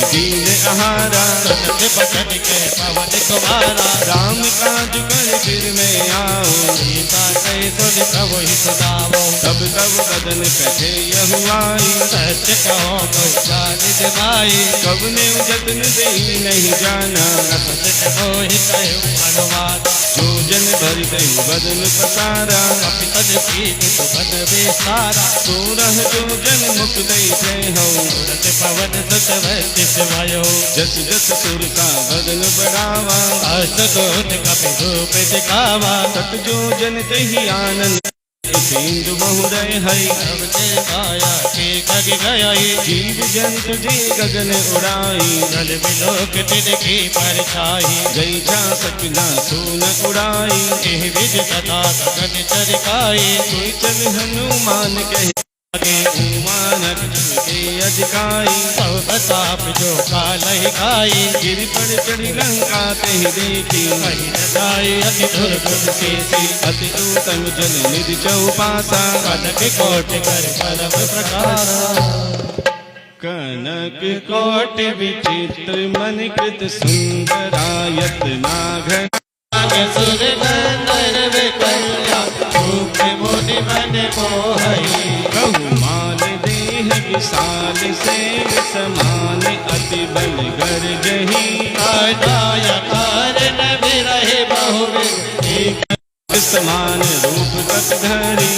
दीन आहारा, बचन के पवन कुमारा। राम काज कर फिर मैं आऊं, सीता कही सुन प्रभु ही सुनावो। तब तब बदन कहे यहुआई, सच कहो कोई जान जमाई। कब ने जतन दे नहीं जाना, सच मोहि कहो हनुमान। जो जन भर दई बदन पसारा, कपितन कीन सुमन बेसारा। सोरह जो जन मुख दई थे हो, सूरत पवन सुत वैदिश भयो। जस जस सुर का बदन बढ़ावा, अष्ट दोष कपि रूप दिखावा। तत जो जन कही आनंद, सिंधु बहुरय हरि। सबसे माया के खग गई, जीव जंतु जी गगन उड़ाई, जल विलोक तिनकी परछाई। गई जा सकना सोन उड़ाई, एह विज तथा गगन चरकाई। कोई चल हनुमान कहे उमानक के अधिकाई। सब प्रताप जो कालहि खाई। गिर पर चढ़ी लंका तहि देखी, कही न जाय अति दुर्गम केसी। अति उत्तम जल निधि चौपासा, कनक कोट कर परम प्रकाशा। कनक कोट विचित्र मन कृत सुंदरायत नाघन। सुर बंदर विकल्या, रूप मुनि मन मोहई। बहुमान देह विशाल सेन समान, अति बल गर्जही। आया कारण बिरहे बहुविध, समान रूप तक धरी।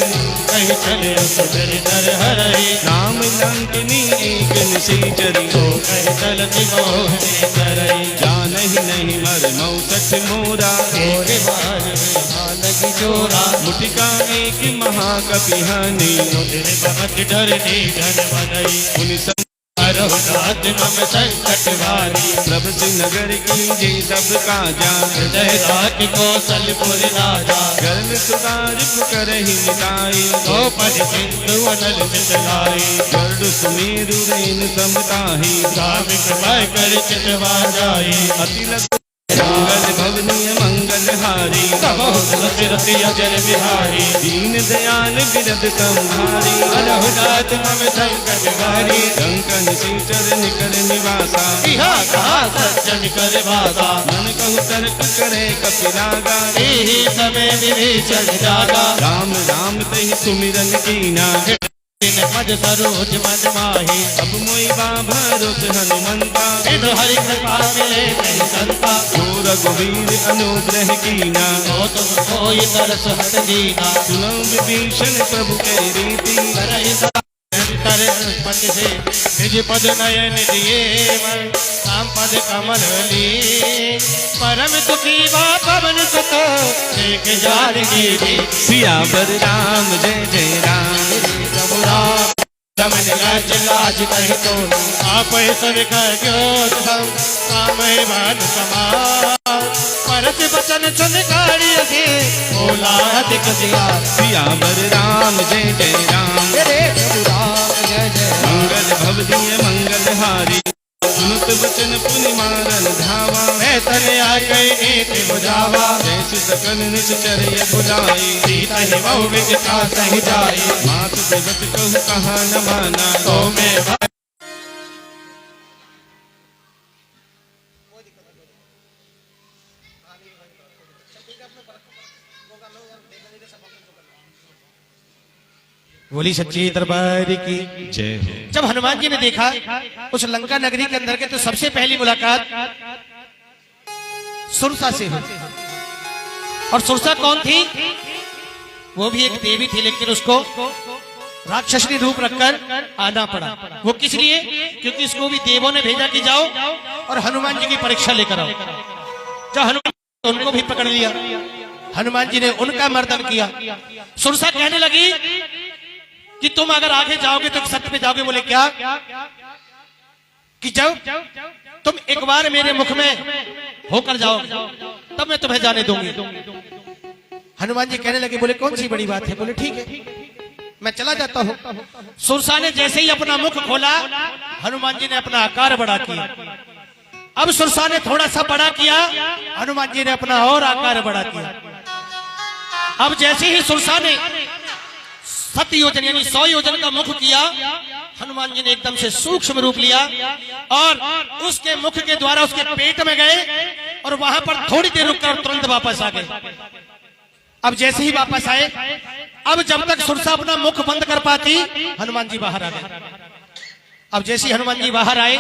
कहीं चले सुधर नर हरहि। राम लंकनी एक निशीचरी, तो कहीं चलति मोहनी करई। जानहि नहीं मर मौसठ मोरा, तेरे बार में भानगी जोरा। मुटिका एक महाकपि हनि, तेरे बमत डर निधन बनई। मुनि रघुनाथ मम संकट भारी। प्रभु नगर की जय सब काजा, हृदय राख कौशलपुर राजा। गर्भ सुधार करहि मिताई, द्रौपदी सिंधु अनल मिथिलाई। गरुड़ सुमेरु रेन समताहि, धार्मिक भय कर चितवा जाई। अति लग मंगल भवनीय मंगल हारी। रति अजर बिहारी। दीन दयाल बिरद संहारी, रघुनाथ मम संकट भारी। कंकन सीचर निकर निवासा, इहा कहा सज्जन कर वासा। मन कहु तर्क करे कपिलागा, एहि समय विभीषण जागा। राम राम तहि सुमिरन कीना, दिन पद सरोज मन माही। अब मोई बा भरोस हनुमंता, विधु हरि कृपा मिले नहीं संता। जो रघुवीर अनुग्रह कीना, तो तुम कोई तरस हट दीना। सुनौ विभीषण प्रभु के रीति, करहि कर पद से निज पद नयन दिए। राम पद कमल ली, परम सुखी बा पवन सुत। एक जार की सियावर राम जय जय राम। रमन राज लाज कहि तो, आप सब ज्योत काम भानु समान। परस बचन सुन कार्य से, बोला अधिक दिया। सियावर राम जय जय राम। मंगल भवदीय मंगल हारी, सुनत बचन पुनि मारन धावा। मैं तने आ गई नीति बुझावा। जैसे सकल निश्चर बुलाई, सीता ही बहु विदिता सही जाई। मात देवत कहु कहा न माना, तो मैं बोली सच्ची दरबार की जय हो। जब हनुमान जी ने देखा उस लंका नगरी के अंदर के, तो सबसे पहली मुलाकात सुरसा से हुई। और सुरसा कौन थी? वो भी एक देवी थी, लेकिन उसको राक्षसनी रूप रखकर आना पड़ा। वो किस लिए? क्योंकि उसको भी देवों ने भेजा कि जाओ और हनुमान जी की परीक्षा लेकर आओ। जब हनुमान तो उनको भी पकड़ लिया, हनुमान जी ने उनका मर्दन किया। सुरसा कहने लगी कि तुम अगर आगे जाओगे तो सत्य पे जाओगे। बोले क्या? कि जब तुम एक बार मेरे मुख में होकर जाओगे तब मैं तुम्हें जाने दूंगी। हनुमान जी कहने लगे, बोले कौन सी बड़ी बात है? बोले ठीक है, मैं चला जाता हूं। सुरसा ने जैसे ही अपना मुख खोला, हनुमान जी ने अपना आकार बड़ा किया। अब सुरसा ने थोड़ा सा बड़ा किया, हनुमान जी ने अपना और आकार बड़ा किया। अब जैसे ही सुरसा ने 7 योजन यानी 100 योजन का मुख किया, हनुमान जी ने एकदम से सूक्ष्म रूप लिया और उसके मुख के द्वारा उसके पेट में गए और वहां पर थोड़ी देर रुककर तुरंत वापस आ गए। अब जैसे ही वापस आए, अब जब तक सुरसा अपना मुख बंद कर पाती, हनुमान जी बाहर आ गए। अब जैसे ही हनुमान जी बाहर आए,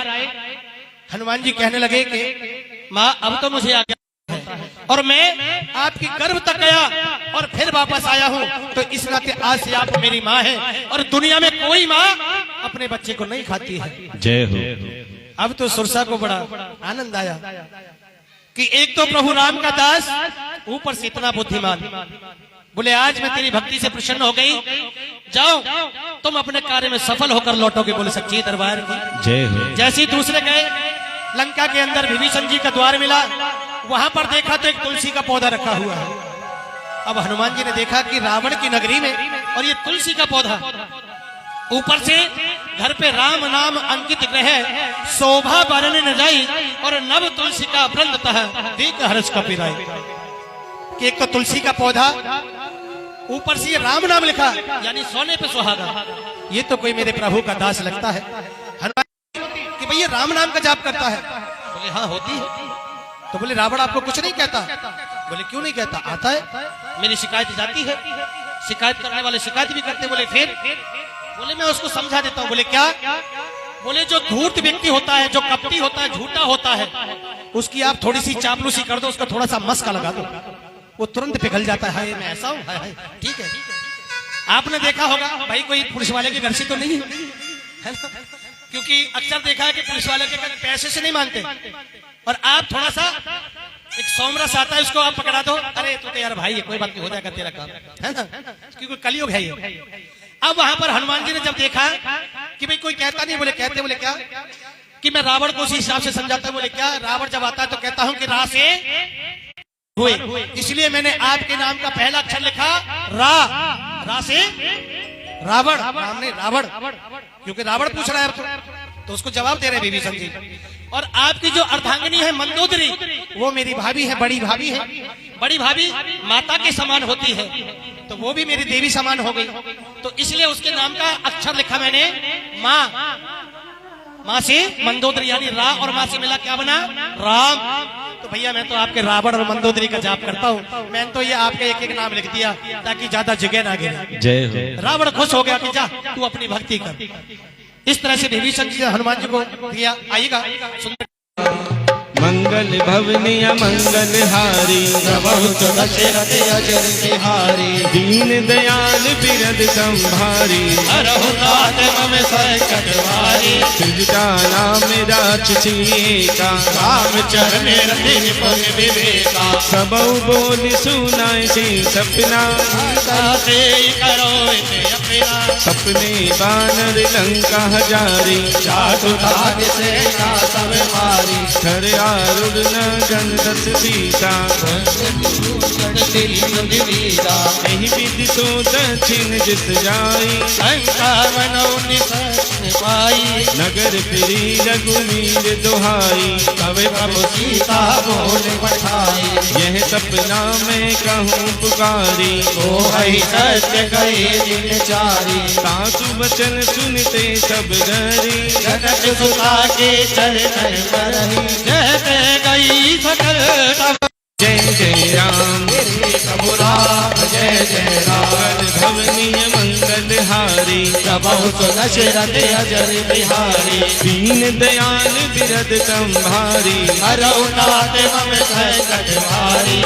हनुमान जी कहने लगे कि माँ अब तो मुझे आ गया और मैं आपकी गर्भ तक गया और फिर वापस आया हूँ, तो इस नाते आज से आप मेरी माँ हैं और दुनिया में कोई माँ अपने बच्चे को नहीं खाती है। जय हो। अब तो सुरसा को बड़ा आनंद आया कि एक तो प्रभु राम का दास, ऊपर से इतना बुद्धिमान। बोले आज मैं तेरी भक्ति से प्रसन्न हो गई, जाओ तुम अपने कार्य में सफल होकर लौटोगे। बोले सच्ची दरबार की जय हो। जैसे ही दूसरे गए, लंका के अंदर विभीषण जी का द्वार मिला, वहां पर देखा तो एक तुलसी का पौधा रखा हुआ है। अब हनुमान जी ने देखा कि रावण की नगरी में और ये तुलसी का पौधा, ऊपर से घर पे राम नाम अंकित रहे, शोभा बरने न जाई और नव तुलसी का वृंदतः देख हर्ष का पिराई। कि एक तो तुलसी का पौधा, ऊपर से ये राम नाम लिखा, यानी सोने पे सुहागा। ये तो कोई मेरे प्रभु का दास लगता है। हनुमान कि भैया राम नाम का जाप करता है। बोले हाँ होती है। तो बोले रावण आपको कुछ नहीं कहता? बोले क्यों नहीं कहता? आता है, मेरी शिकायत जाती है, शिकायत करने वाले शिकायत भी करते। बोले फिर? बोले मैं उसको समझा देता हूँ। बोले क्या? बोले जो धूर्त व्यक्ति होता है, जो कपटी होता है, झूठा होता है, उसकी आप थोड़ी सी चापलूसी कर दो, उसका थोड़ा सा मस्का लगा दो, वो तुरंत पिघल जाता है। मैं ऐसा हूँ, ठीक है। आपने देखा होगा भाई, कोई पुलिस वाले के घर से तो नहीं है ना? क्योंकि अक्सर देखा है कि पुलिस वाले के घर पैसे से नहीं मानते, और आप थोड़ा सा एक सोमरस आता है, उसको आप पकड़ा दो, अरे तू तो यार भाई है, कोई बात नहीं, हो जाएगा तेरा काम, है ना? क्योंकि कलयुग है ये। अब वहां पर हनुमान जी ने जब देखा कि भाई कोई कहता नहीं, बोले कहते? बोले क्या? कि मैं रावण को उसी हिसाब से समझाता। बोले क्या? रावण जब आता है तो कहता हूं कि रा से हुए, इसलिए मैंने आपके नाम का पहला अक्षर लिखा रा से रावण, नाम नहीं रावण, क्योंकि रावण पूछ रहा है तो उसको जवाब दे रहे विभीषण जी। और आपकी जो अर्धांगिनी है मंदोदरी, वो मेरी भाभी है, बड़ी भाभी है। बड़ी भाभी माता के समान होती है, तो वो भी मेरी देवी समान हो गई, तो इसलिए उसके नाम का अक्षर लिखा मैंने माँ। माँ से मंदोदरी, यानी रा और माँ से मिला क्या बना? राम। तो भैया मैं तो आपके रावण और मंदोदरी का जाप करता हूँ, मैंने तो ये आपके एक एक नाम लिख दिया ताकि ज्यादा जगह ना गिरे। जय हो। रावण खुश हो गया कि जा तू अपनी भक्ति कर। इस तरह से विभीषण जी हनुमान जी को दिया। आइएगा सुंदर। मंगल भवनीय मंगल हारी, बहुत दशरथ अजर बिहारी, दीन दयाल बिरद संभारी, हरहु नाथ मम संकट हारी, सृजटा नाम राक्षसी का, राम चरण रति पग विवेका, सबौ बोल सुनाए से सपना, ताते करो इते अपना, सपने बानर लंका हजारी, जातु धाग से का सब मारी, घर आरुड न गंधस सीता, एहि विधि सो दक्षिण जित जाई, शंका मनौनि पाई, नगर फिरी रघुवीर दुहाई, कवि प्रभु सीता बोल पठाई, यह सपना मैं कहूँ पुकारी, तो है सत्य गए दिन चारी, सासु वचन सुनते सब डरी, जनक सुता के चरण करही, जहते गई सकल तब जय जय राम, प्रभु राम जय जय राम, मंगल भवनीय मंगल हारी, बहुत दशरथ अजर बिहारी, दीन दयाल बिरद संभारी, हरहु नाथ मम संकट हारी,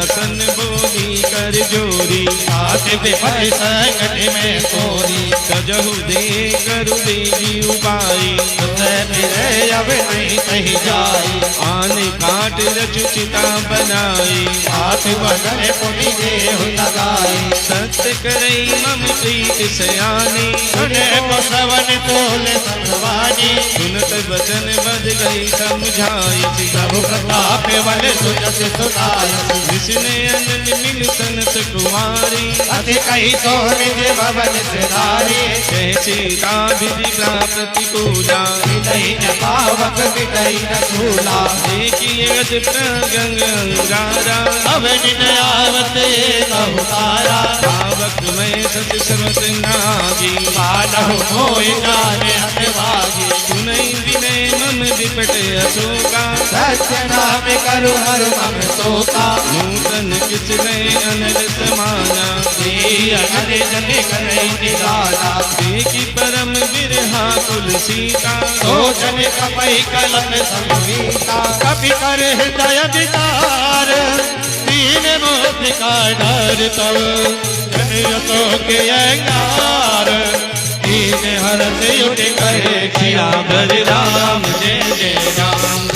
सन बोली कर जोरी, आति विपद संकट में कोरी, सजहु दे करु देवी उपाई, फिर अब नहीं कही जाई, आन काट रचु चिता बनाई, हाथ बदन पुनि देहु लगाई, सत्य करई मम प्रीत सयानी, सुने को श्रवण तोल संवानी, सुनत वचन बद गई समझाई, प्रभु प्रताप बल सुजस सुनाई, विष्णु अनल मिल तनस कुमारी, अति कही तो निज भवन सिधारी, जय सीता विधि प्राप्ति को जा, हृदय पावक विदय गई रसूला देखिए गज प्रगंगारा अब जिन आवते अवतारा पावक में सत सर्वत नागी मानव मोहि जाने हतभागी सुनई विनय मम विपट अशोका सत्य नाम करु हर मम शोका नूतन किस नए अनल समाना अनल जन करई निराला देखी परम बिरहा कुल सीता सोचन कपई कलम संगीता कपि कर हृदय विकार दीन मोहि का डर तब जनियतों के अंगार दीन हरत युट करे सियावर राम जय जय राम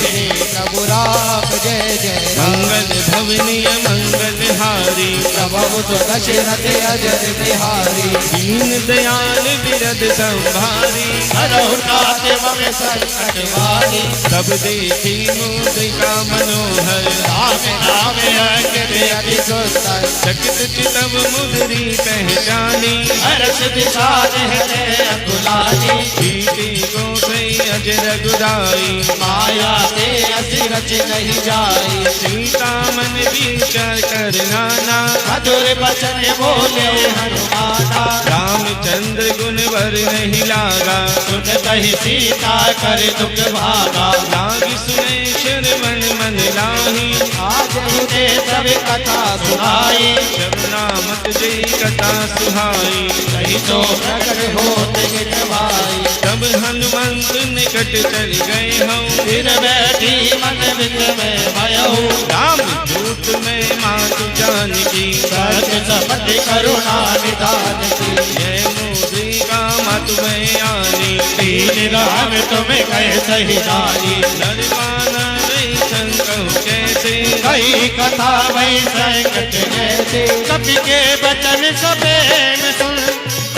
प्रभु राम जय जय मंगल भवनीय मंगल हारी प्रभु तो दशरथ अजर बिहारी दीन दयाल बिरद संभारी हरहुनाथ मम संकट वारी तब देखी मुद्रिका मनोहर राम नाम अंकित अति सुंदर चकित चितव मुद्री पहचानी हर्ष विषाद हृदय अंकुलानी पीति गोसई अजर गुराई माया से असि रच नहीं जाई सीता मन विचार कर नाना मधुर बचन बोले हनुमाना रामचंद्र गुण वर नहीं लागा सुन कही सीता कर दुख भागा लागी सुने श्रवण मन लाही आज उन्हें सब कथा सुनाई शरणामत जय कथा सुहाई कही तो प्रकट होते गिरवाई तब हनुमंत निकट चल गए हम फिर बैठी मन विच में भयऊ राम दूत में मातु जानकी सत्य सपति करुणा निधान की जय मोदी का मत में आनी दीन राम तुम्हें कहे सही जानी नरवाना रही संकह कैसे कई कथा वही संकट जैसे कपि के बचन सपेन सुन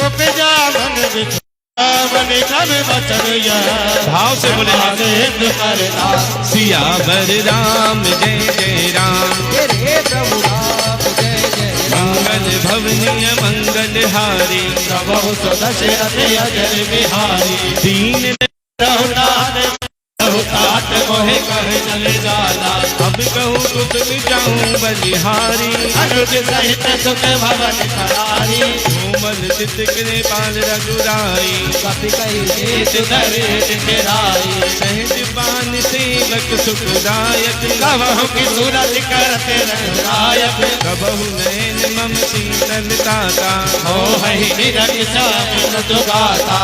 उपजा मन विच मन कम बचन यह भाव से बोले हिंद करता सियावर राम जय जय राम तेरे प्रभु राम जय जय मंगल भवनीय मंगल हारी प्रभु दशरथ अजर बिहारी दीन रघुनाथ रघुनाथ मोहे कह चले जाला अब कहूँ कुछ जाऊँ बलिहारी अनुज सहित सुख भवन करारी कोमल चित कृपाल रघुराई कपि कही जेत दरित तेराई सहज बान सेवक सुखदायक कबहु की सूरत करते रघुनायक कबहु नैन मम शीतल ताता हो हहि निरख श्याम दुगाता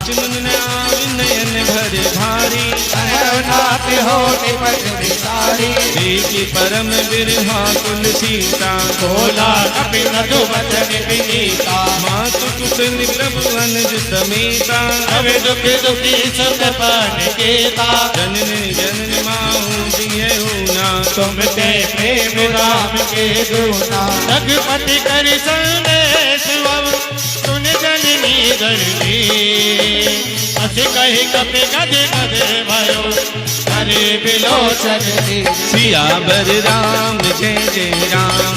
चुन आव नयन भर भारी रघुनाथ हो निपट विसारी देखी परम बिरहा कुल सीता बोला कपि मधु वचन विनीता मातु कुशल प्रभु अनुज समेता रवि दुख दुखी सुख पान केता जननी जननी माहू दिए होना तुम ते प्रेम राम के दूना रघुपति कर संदेश सुन जननी धरनी अस कही कपि गद गद भयो करे बिलोचन सियावर राम जय जय राम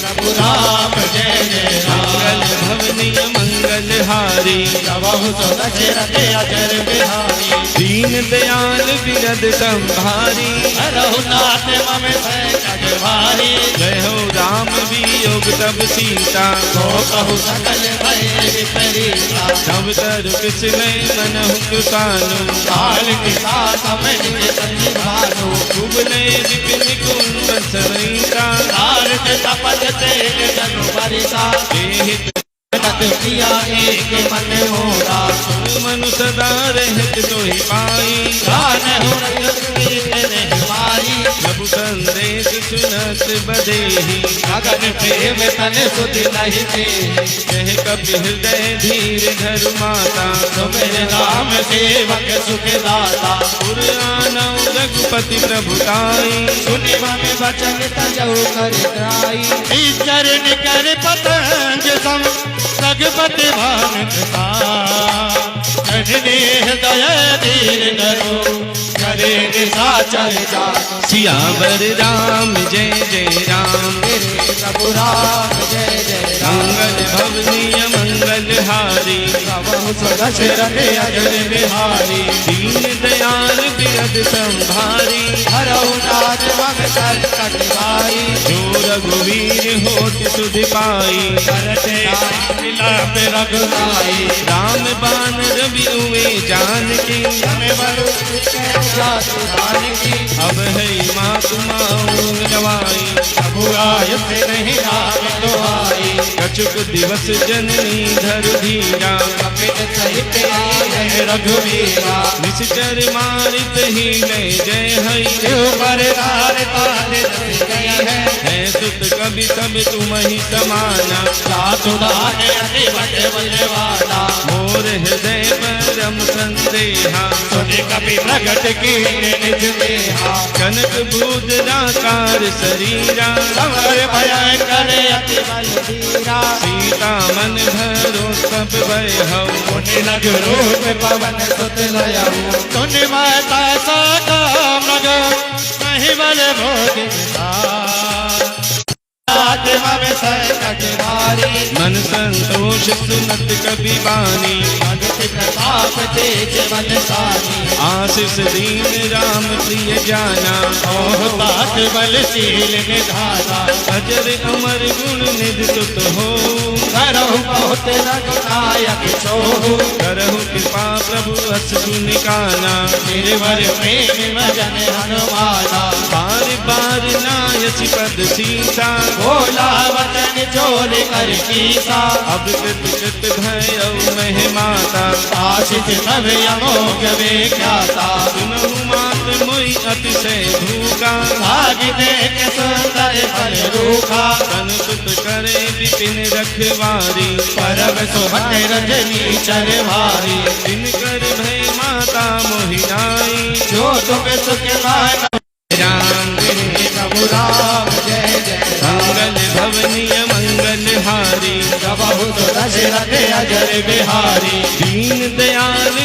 प्रभु राम जय जय मंगल राम भवनीय मंगल हारी प्रभु तो दशरथ अजर बिहारी दीन दयाल बिरद संभारी रघुनाथ मम संकट भारी जय हो राम वियोग तब सीता तो कहु सकल भय विपरीता तब तरु किस में मनहु कुसानु काल के साथ मन के संभालो कुबले विपिन कुंभ समेता भारत तपत तेज जनु बरिसा देहित जगत किया एक मन होरा मनु सदा रहत सोहि पाई गान हो रघुवीर हमारी प्रभु संदेश सुनत बदेही गगन प्रेम तन सुधि नहीं दे कह कपि हृदय धीर धरु माता मेरे राम सेवक सुख दाता पुराना रघुपति प्रभुताई सुनि मन वचन तजौ कर त्राई चरण कर पतंग सम रघुपति भान कृपा जने हृदय धीर धरो करे निशाचर जानो सियावर राम जय जय राम तेरे प्रभु राम जय जय राम मंगल भवनीय मंगल हारी प्रभु दशरथ अजर बिहारी दीन दयाल बिरद बिरद संभारी हरहु नाथ मम संकट भारी जो रघुवीर होत सुध पाई करते मिलाप रघुनाई राम बाण रवि हुए जानकी हमें बरु जातु जानकी अब है माँ तुमाऊं गवाई प्रभु आयत नहीं नाम दुहाई कछुक दिवस जननी धर धीरा कपिल सहित आई है रघुवीरा निश्चर मारित ही ले जय हई शिव पर नार तारे गई है सुत कवि सब तुम ही समाना जातु दाने अति बड़े बलवाना मोर हृदय परम संदेहा सुन कपि प्रगट की निज देहा कनक बूद राकार शरीरा समर भयंकर अति बलवीरा सीता मन भरो सब वैभव मुनि लग रूप पवन सुत लयऊ सुन माता सा काम लग नहीं बल भोग मम संकट भारी मन संतोष सुनत कवि बानी भगति प्रताप तेज मन सानी आशीष दीन राम प्रिय जाना ओह तात बलशील निधाना अजर अमर गुण निधि सुत हो करहु बहुत रघुनायक सोहु करहु कृपा प्रभु अस सुनिकाना निर्भर प्रेम भजन हनुमाना बार बार नायसी पद सीता भोला वचन चोर कर कीसा अब कृत कृत भयउ मह माता आशिष सब अमोघ विख्याता सुनहु मात मोहि अतिशय भूखा भाग देख सुंदर फल रूखा तन सुत करे विपिन रखवारी परम सुभट रजनी चर भारी जिनकर भय माता मोहिनाई जो तुम सुख मान राम प्रभु राम जय जय मंगल भवनीय मंगल हारी प्रभु दशरथ अजर बिहारी दीन दयाल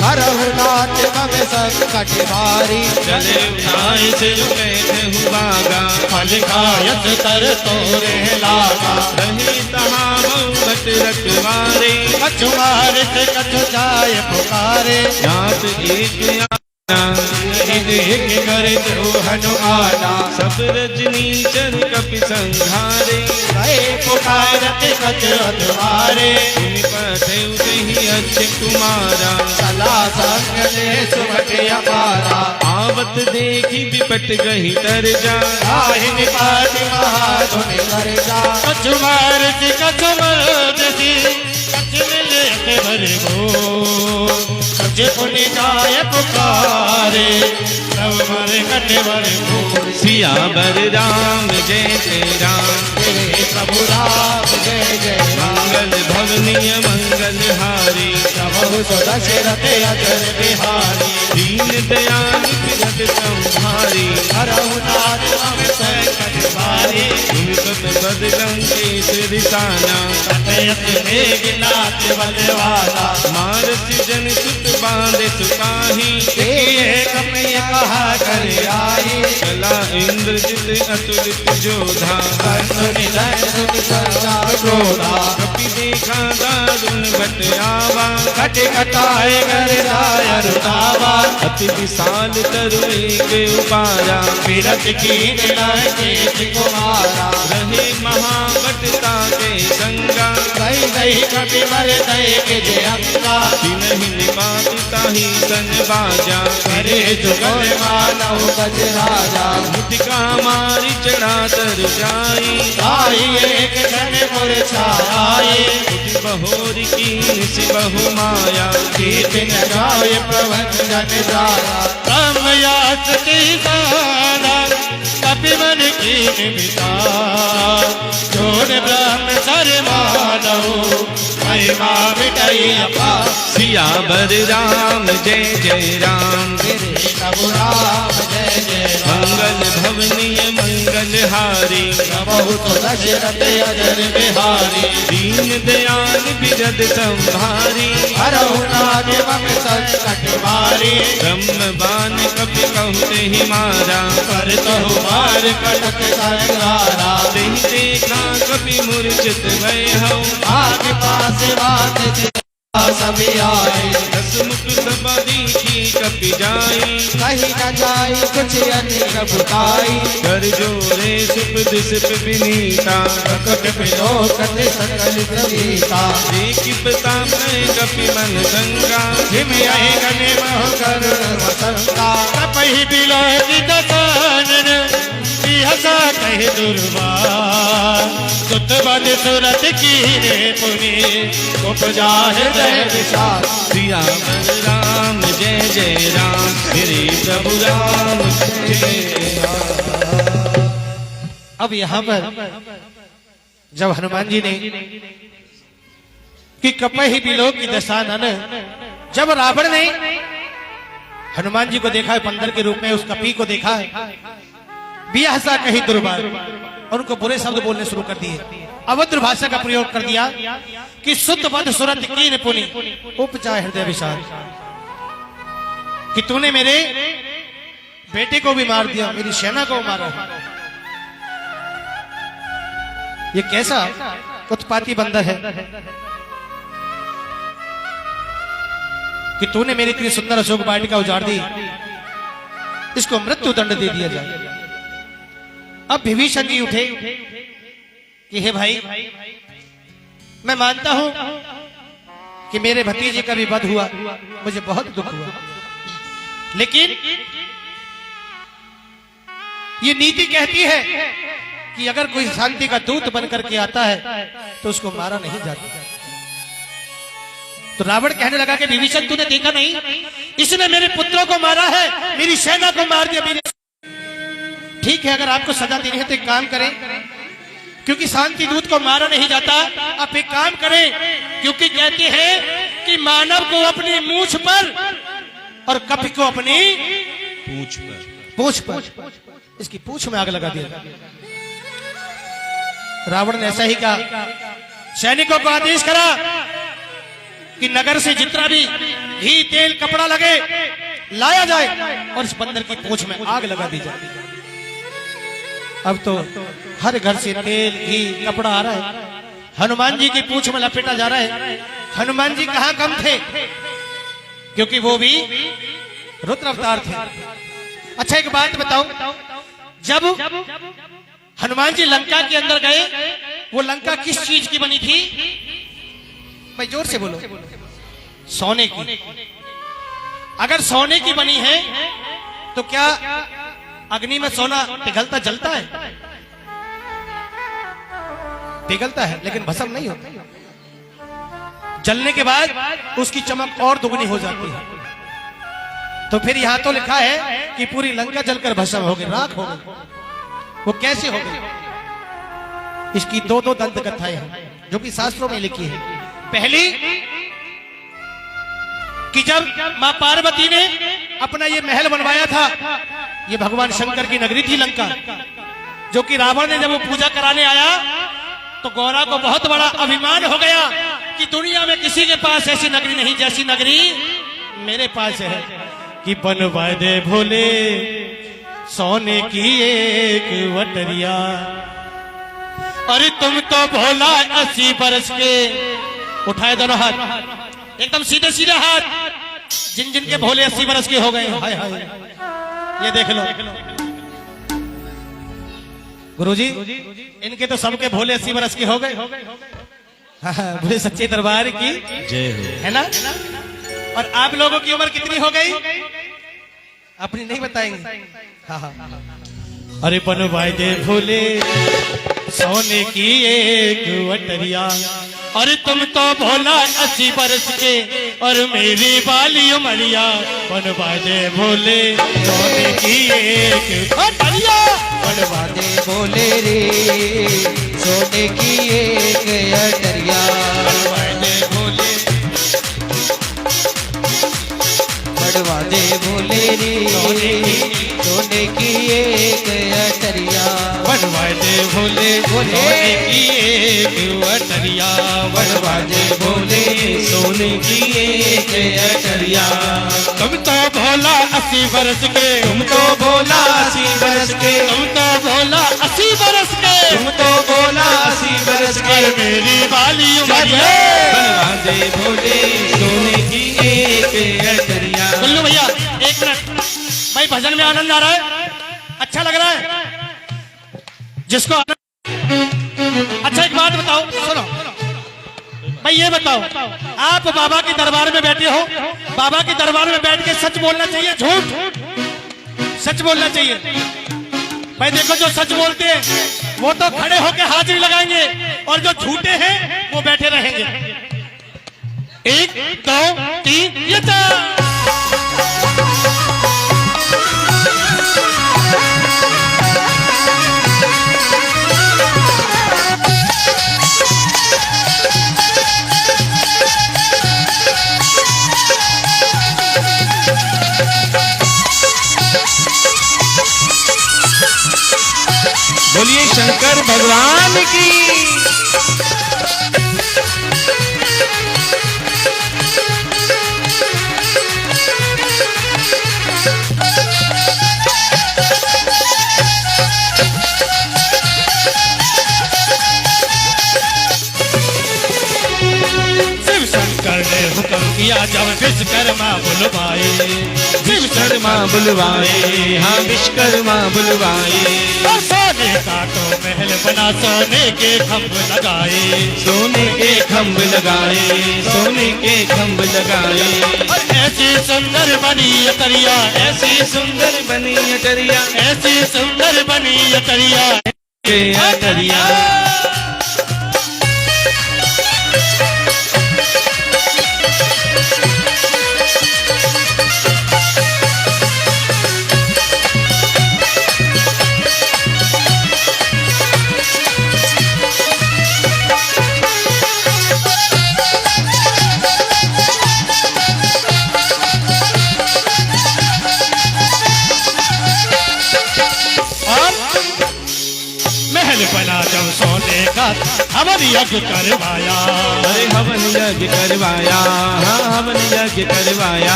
हरहु नाथ मम संकट भारी चले उठाए सिर बैठे बागा फल खायत तर तोरे लागा रहे तहा बहुमत रखवारे कछु मारित कछु जाय पुकारे नाथ एक एक कर दो हनुमाना सब रजनी चर कपि संघारे गए पुकारत कछु अधवारे तुम पठे ही अच्छे तुम्हारा सला संग ने सुमट अपारा आवत देखी विपट गही तर जा आहिन पाति महाधुनि कर जा कछु मारित कछु मरदसी कछु मिले भर गो कछु पुनि जाय पुकारे सब मर कटे वर गो सियावर राम जय जय राम तेरे प्रभु राम जय जय राम मंगल भवनीय मंगल हारी प्रभु दशरथ अजर बिहारी दीन दयाल बिरद संभारी हरहु नाथ मम संकट भारी तुम सत बदलंकेश रिसाना सतयत मेघनाथ बलवाना मारस जन सुत बांधे सुताही एक में कहा कर आई चला इंद्रजित अतुलित जोधा सुनि सुनि सदा क्रोधा कपि देखा दारुण भट आवा कट कटाए कर राय रुदावा अति विशाल तरुए के उपारा विरत की निलय कुमारा रहे महाबटता के संगा गई गई कपि मर दय के जय अंगा तिनहि निपातिता ही सन बाजा करे जुगल मानव गज राजा मुटिका मारी चढ़ा तर जाई आई एक जन मुरझाए उठ बहोर की निसि बहु माया गीत न गाय प्रवचन जाया ब्रह्म यास की दाना कपि मन की निमिता जोन ब्रह्म सर मानव महिमा मिटाई अपा सियावर राम जय जय राम तेरे प्रभु राम जय जय मंगल भवनीय मंगल हारी प्रभु दशरथ अजर बिहारी दीन दयाल बिरद संभारी हरहु नाथ मम संकट भारी ब्रह्म बान कपि कहते ही मारा कर तहु मार कटक संगारा तेहि देखा कपि मूर्छित भय हौ आगे पास बात सभी आए दस मुख सब दीखी की कपि जाई, कहीं न जाई कुछ अधिक बुताई, कर जोरे सुप दिसप विनीता, कट बिलोकत सकल प्रवीता, देखि पिता मैं कपि मन गंगा, जिम आई गने मह करुण वसंता, कपहि बिलोकी दसानन हसा कहे दुर्वार, सुत बन सुरत की रे पुनि उपजा हृदय विशाल, सिया राम जय जय राम, श्री प्रभु राम जय राम। अब यहाँ पर जब हनुमान जी ने कि कपहि बिलोक की दशा नन, जब रावण ने हनुमान जी को देखा है बंदर के रूप में, उस कपि को देखा है, बियासा कही दुर्बार, और उनको बुरे शब्द बोलने शुरू कर दिए, अभद्र भाषा का प्रयोग कर दिया कि सुत बद सुरत कीन पुनि उपजा हृदय विशाल, कि तूने मेरे बेटे को भी मार दिया, मेरी सेना को मारा। ये कैसा उत्पाती बंदर है कि तूने मेरी इतनी सुंदर अशोक वाटिका उजाड़ दी, इसको मृत्यु दंड दे दिया जाए। अब विभीषण जी उठे कि हे भाई, मैं मानता हूं कि मेरे भतीजे का भी वध हुआ, मुझे बहुत दुख हुआ, लेकिन ये नीति कहती है कि अगर कोई शांति का दूत बनकर के आता है तो उसको मारा नहीं जाता। तो रावण कहने लगा कि विभीषण तूने देखा नहीं, इसने मेरे पुत्रों को मारा है, मेरी सेना को मार दिया, मेरी। ठीक है, अगर आपको सजा देनी है तो एक काम करें, क्योंकि शांति दूत को मारा नहीं जाता, आप एक काम करें, क्योंकि कहते हैं कि मानव को अपनी मूंछ पर और कपि को अपनी पूंछ पर, इसकी पूंछ में आग लगा दिया। रावण ने ऐसा ही कहा, सैनिकों को आदेश करा कि नगर से जितना भी घी तेल कपड़ा लगे लाया जाए और इस बंदर की पूंछ में आग लगा दी जाए। अब तो हर घर से तेल घी कपड़ा आ रहा है, हनुमान जी की पूंछ में लपेटा जा रहा है। हनुमान जी कहां कम थे, क्योंकि वो भी रुद्र अवतार थे। अच्छा एक बात बताओ, जब हनुमान जी लंका के अंदर गए, वो लंका किस चीज की बनी थी? भाई जोर से बोलो। सोने की। अगर सोने की बनी है तो क्या अग्नि में सोना पिघलता जलता है? पिघलता है, लेकिन भस्म नहीं होता। जलने के बाद उसकी चमक और दुगनी हो जाती है। तो फिर यहां तो लिखा है कि पूरी लंका जलकर भस्म हो गई, राख हो गई। वो कैसे हो गई? इसकी दो दंत कथाएं हैं जो कि शास्त्रों में लिखी है। पहली कि जब मां पार्वती ने अपना ये महल बनवाया था, ये भगवान शंकर की नगरी थी लंका, जो कि रावण ने जब वो पूजा कराने आया तो गौरा को बहुत बड़ा अभिमान हो गया कि दुनिया में किसी के पास ऐसी नगरी नहीं जैसी नगरी मेरे पास है। कि बनवा दे भोले सोने की एक वटरिया, अरे तुम तो भोला 80 बरस के। उठाए दोनों हाथ, एकदम सीधे सीधे हाथ, जिन जिन के भोले 80 बरस के हो गए। हाय हाय, ये देख लो गुरुजी, इनके तो सबके भोले 80 बरस के हो गए। बोले सच्चे दरबार की जय है ना। और आप लोगों की उम्र कितनी हो गई? अपनी नहीं बताएंगे। हाँ हाँ। अरे बनवाए दे भोले सोने की एक वटरिया, अरे तुम तो भोला 80 बरस के और मेरी बाली उमरिया। बनवा दे भोले सोने की एक वटरिया, बनवा दे भोले रे सोने की एक अटरिया। बनवा दे भोले, बनवा दे भोले रे सोने की एक अटरिया। बनवा दे भोले सोने की एक वटरिया। बनवा दे भोले सोने की एक अटरिया। तुम तो भोला 80 बरस के, तुम तो बोला 80 बरस के, तुम तो बोला 80 बरस के, तुम तो बोला 80 बरस के। और मेरी वाली उमरिया बनवा दे भोले सोने की एक अटरिया। सुन लो भैया, एक मिनट भाई, भजन में आनंद आ रहा है, अच्छा लग रहा है जिसको अच्छा एक बात बताओ, सुनो भाई, ये बताओ, आप बाबा के दरबार में बैठे हो, बाबा के दरबार में बैठ के सच बोलना चाहिए झूठ? सच बोलना चाहिए भाई। देखो, जो सच बोलते हैं वो तो खड़े होकर हाजिरी लगाएंगे, और जो झूठे हैं वो बैठे रहेंगे। 1 2 3 ये चार। बोलिए शंकर भगवान की। शिव शंकर ने हुक्म किया जब विश्वकर्मा बुलवाए, विश्वकर्मा बुलवाए, हाँ विश्वकर्मा बुलवाए। और सोने का तो महल बना, सोने के खंभ लगाए, सोने के खंभ लगाए, सोने के खंभ लगाए। और ऐसी सुंदर बनी अटरिया, ऐसी सुंदर बनी अटरिया, ऐसी सुंदर बनी अटरिया, के अटरिया। बना जब सोने का हवन यज्ञ करवाया, अरे हवन यज्ञ करवाया, हाँ हवन यज्ञ करवाया।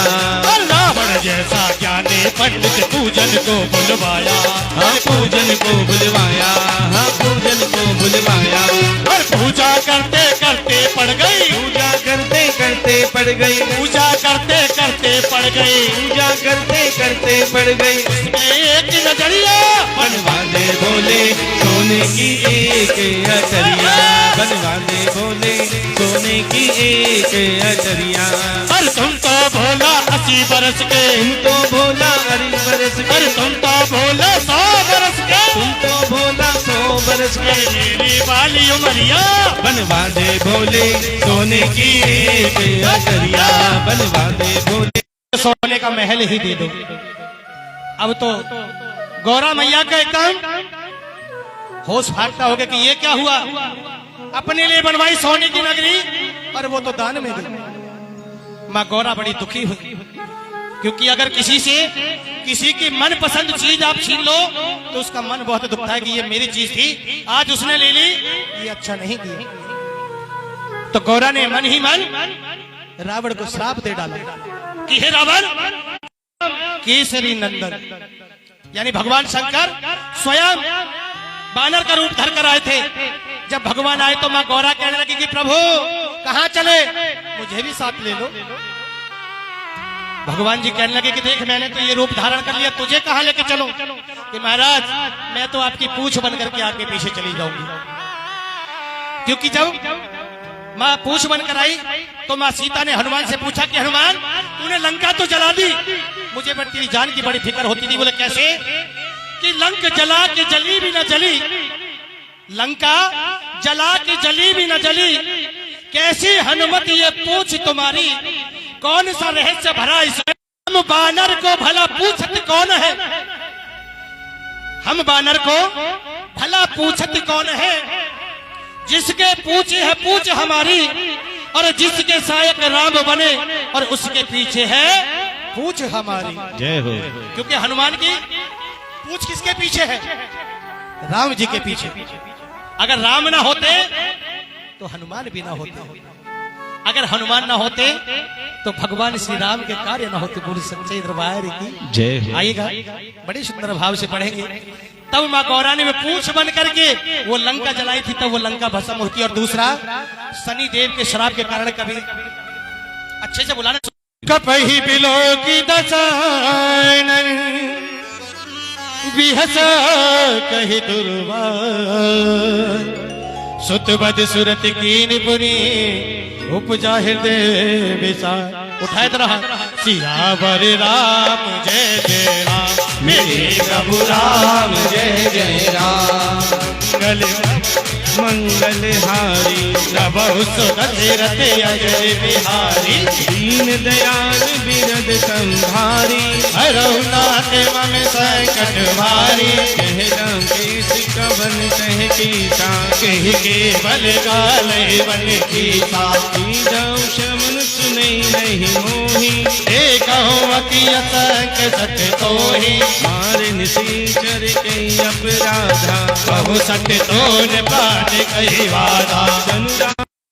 और रावण जैसा ज्ञानी पंडित पूजन को बुलवाया, हाँ पूजन को बुलवाया, हाँ पूजन को बुलवाया। और पूजा करते करते पड़ गई, पूजा करते करते पड़ गई, पूजा करते करते पड़ गई, पूजा करते करते पड़ गई। एक नजरिया बनवा दे भोले सोने की एक अटरिया, बनवा दे भोले सोने की एक अटरिया। और तुम तो भोला 80 बरस के, तुम तो भोला 80 बरस के, और तुम तो भोला 100 बरस के, तुम तो भोला 100 बरस के। मेरी वाली उमरिया बनवा दे भोले सोने की एक अटरिया, बनवा दे भोले। सोने का महल ही दे दो। अब तो गौरा मैया का एकदम होश फाटता होगा कि ये क्या हुआ, अपने लिए बनवाई सोने की नगरी और वो तो दान में दी। माँ गौरा बड़ी दुखी हुई, क्योंकि अगर किसी की मन पसंद चीज आप छीन लो तो उसका मन बहुत दुखता है कि ये मेरी चीज थी, आज उसने ले ली, ये अच्छा नहीं किया। तो गौरा ने मन ही मन रावण को श्राप दे डाला कि हे रावण, केसरी नंदन यानी भगवान शंकर स्वयं बानर का रूप धर कर आए थे। जब भगवान आए तो माँ गौरा कहने लगी कि प्रभु कहाँ चले, मुझे भी साथ ले लो। भगवान जी कहने लगे कि देख, मैंने तो ये रूप धारण कर लिया, तुझे कहाँ लेके चलो? कि महाराज, मैं तो आपकी पूंछ बन करके आपके पीछे चली जाऊंगी। क्योंकि जब माँ पूंछ बनकर आई तो माँ सीता ने हनुमान से पूछा कि हनुमान, तूने लंका तो जला दी, मुझे बट तेरी जान की बड़ी फिक्र होती थी। बोले कैसे? कि लंक जला के जली भी न जली, लंका जला के जली भी न जली, कैसी हनुमत ये पूछ तुम्हारी, कौन सा रहस्य भरा इसमें? हम बानर को भला पूछत कौन है, हम बानर को भला पूछत कौन है, जिसके पूछे है पूछ हमारी, और जिसके सहायक राम बने और उसके पीछे है पूछ हमारी। जय हो। क्योंकि हनुमान की पूछ किसके पीछे है? राम जी के पीछे। अगर राम ना होते तो हनुमान भी ना होते, अगर हनुमान ना होते तो भगवान श्री राम के कार्य न होते। बोले सच्चे दरबार की जय हो। आइएगा, बड़े सुंदर भाव से पढ़ेंगे। तब माँ गौरानी में पूछ बन करके वो लंका जलाई थी, तब वो लंका भस्म होती। और दूसरा शनि देव के श्राप के कारण कभी अच्छे से बुलाना। कपहि बिलो की दसानन बिहस कहि दुर्वार सुत बद सुरत कीन पुरी उपजा हृदय विसार। उठाए तो रहा सियावर राम जय जय राम मेरे प्रभु राम जय जय राम। मंगल हारी प्रभु सुत रथ अजय बिहारी दीन दयाल बिरद संभारी। हरहुनाथ मम संकट भारी कह राम केस कवन कह कीसा। कहि के बल गाले बन कीसा जाऊं शमन सुने नहीं मोही। कहूँ अति असंक सत तोहि मारे निशीचर के अपराधा। बहु सत तोन प्राण कहि वादा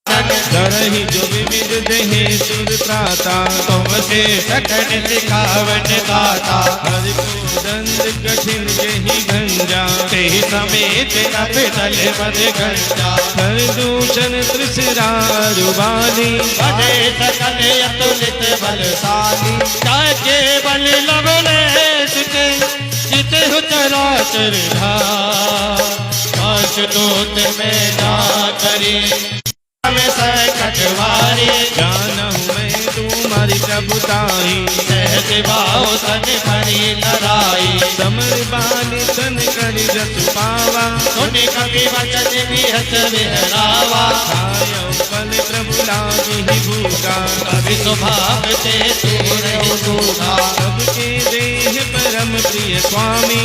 करही जो विविध देहे सुर त्राता। तुमसे सकन सिखावन दाता हरि को दंड कठिन जही घंजा। तेहि समेत नभ तल बद गंजा हर दूषण त्रिशिरारुबाली। बड़े सकल अतुलित बलशाली जाके बल लवले जिते जिते हो चराचर धार काश दूत में ना करी में संकट वारी। जानहु मैं तुम्हारी प्रभुताई। सहज भाव सन भरी लड़ाई समर बाली सन करि जसु पावा। सुनि कवि वचन बिहस बिहरावा आयो बल प्रभु लागी भूखा। कवि स्वभाव से दूर ही दूधा सबके देह परम प्रिय स्वामी।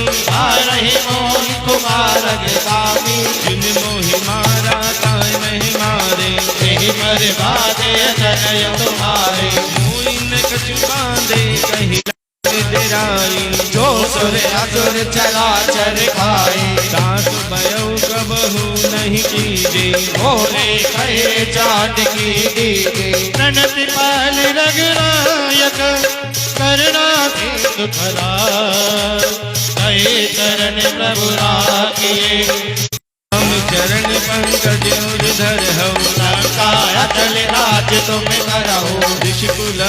रही मोहि कुमार स्वामी जिन मोहि मारा ताय नहीं मारे। तेहि पर बाधे तनय तुम्हारे मोहि न कछु बांधे कही डेराई। जो सुर असुर चराचर खाए दास भयो कबहु नहीं कीजे। भोले कहे चाट की दीजे प्रणति पाल रघुनायक करना सिंधु फला कहे चरण प्रभु राखिए। हम चरण पंकज उर्धर हऊ। लंकाया चल राज तुम करहो ऋषिकुल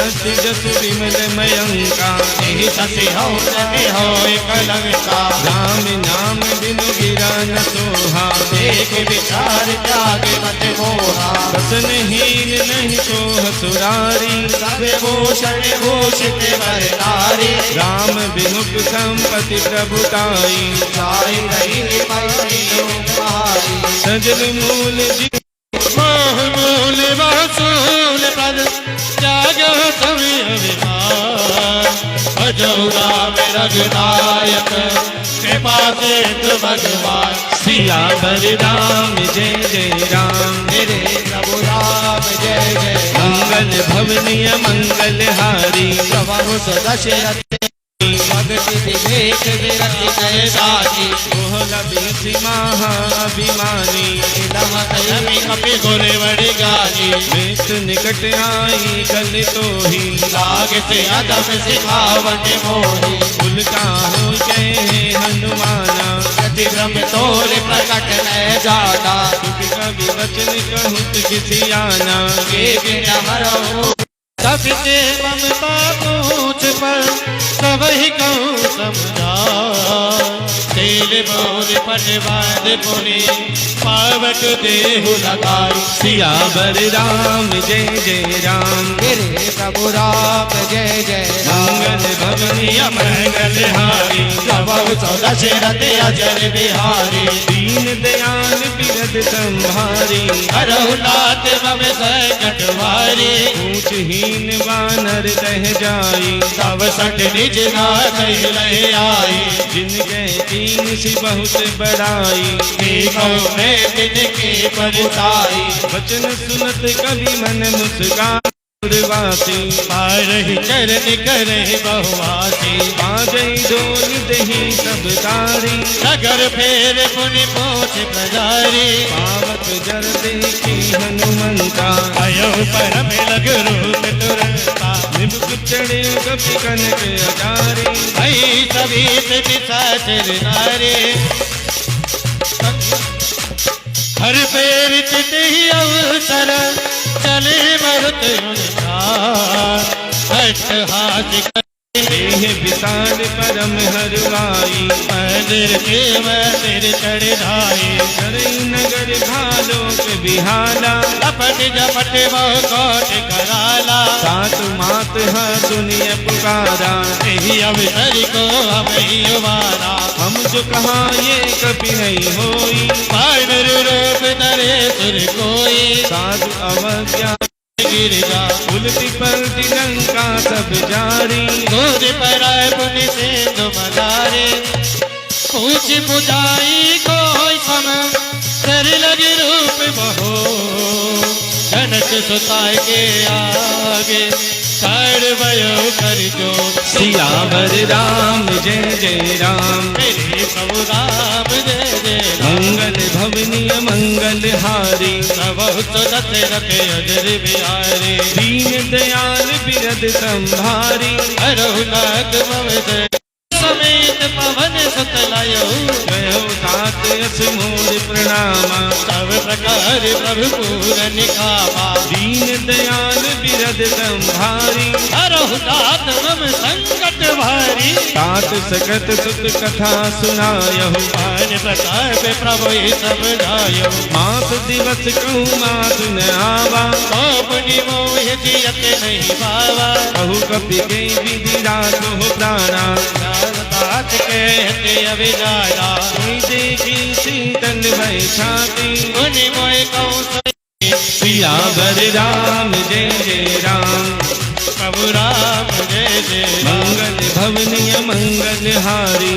जसु विमल मयंका। यही ससी हो जने हो कलंका राम नाम बिनु गिरा न सोहा। देख विचार त्याग मत मोहा बसन हीन नहीं सोह सुरारी। सब भूषण भूषित वर नारी राम विमुख संपति प्रभुताई। जाय रही सजल मूल जी मोह मूल वसूल पद त्याग तवि अभिमान भजौ राम रघुनायक कृपा सिंधु भगवान। सियावर राम जय जय राम। मेरे प्रभु राम जय जय मंगल भवनीय मंगल हारी। प्रभु दशरथ भगति विवेक विरति कह साची कोहला बिनसी महाअभिमानी। नमकयमि कपि गुर बड़ी गानी वेत निकट आई कल तो ही। लागत अदम सिखावन मोहि उल्का हो गए हनुमाना। गति ब्रह्म तोर प्रकट न जाना कवि वचन कहूत किसी आना। एक न मरो सबसे ममता पूछ पर सब ही कहूँ समझा तेल बोल पटवाद पुनि पावक देहु लगाई। सियावर राम जय जय राम। मेरे प्रभु राम जय जय मंगल भवनीय मंगल हारी। प्रभु दशरथ अजर बिहारी दीन दयाल बिरद संभारी। हरहुनाथ मम संकट वारी ऊंचहीन वानर रह जाई। तब सट निज नाथ लय आई जिनके तीन सी बहुत बड़ाई। देखो मैं तिनके परताई वचन सुनत कवि मन मुस्कान। वासी पारही चरण करे बहुवासी बाजई डोल दही सब तारी नगर फेर पुनि पहुँच प्रजारी पावक जर देखी हनुमंता अयो परम लग रूप तुरंता निबुक चढ़े कपि कनक अचारी भई सभी निशाचर नारे हर पैर चित ही अवसर चले मरुत हाथ देह विशाल परम हरवाई मंदिर के मंदिर चढ़ ढाई करई नगर घालोक बिहाला लपट जपट बहु कोट कराला सात मात है दुनिया पुकारा यही अवसर को हम ही उबारा हम जो कहा ये कभी नहीं होई पावर रूप धरे सुर कोई साधु अवज्ञा गिरजा उलटी पलटी लंका सब जारी दूध पर पुनि सिंधु मदारे पूछ बुझाई कोई सम कर लगे रूप बहो जनक सुताय के आगे कर भयो कर जो सियावर राम जय जय राम मेरे प्रभु राम जय जय राम मंगल भवनीय मंगल हारी बहुत दशरथ अजर बिहारी दीन दयाल बिरद संभारी रघुनाथ ममता समेत पवन सुतलायो गयो तात यस मोर प्रणामा सब प्रकार प्रभु पूरन कामा दीन दयाल बिरद संभारी रघुनाथ मम संकट भारी तात सकत सुत कथा सुनायहु पान प्रताप प्रभु सब जायो मास दिवस कहूँ मास न आवा अपनी मोह जियत नहीं पावा कहु कपि के विधि रात हो प्राणा बात कहते अभिजाया कोई देखी शीतल भय छाती मुनि मोह कौन सियावर राम जय जय राम प्रभु राम जय जय मंगल भवनीय मंगल हारी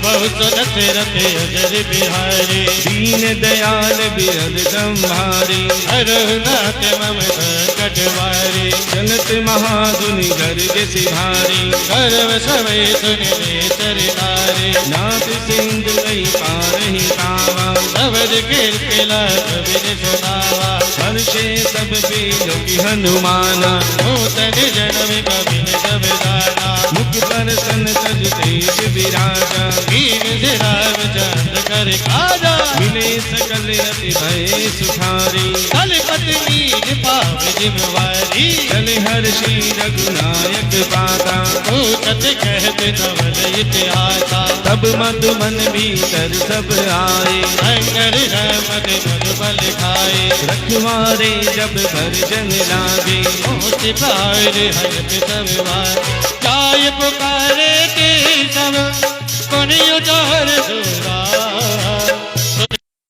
बहुत दशरथ अजर बिहारी दीन दयाल बिरद संभारी रघुनाथ मम संकट वारी चलत महादुनि गर्ग सिधारी गर्व समय सुन नेतर नारी नाथ सिंधु गई पारही पावा शब्द कीर्तिला कबीर सुनावा हर्षे सब बेलों की हनुमाना नूतन जन्म कबीर सब दाना मुख पर सन तज तेज विराजा कीन से रामचंद्र कर काजा मिले सकल रति भय सुखारी कलपति मीन पाव जिम्मेवारी चले हर्षि रघुनायक पाता पूछत कहत नवल इतिहासा तब मधुमन भीतर सब आए शंकर रमत मधुबल खाए रखवारे जब भरजन लागे मोति पार हरत सब वार काय पुकारे ते सब कोनि उजार दूरा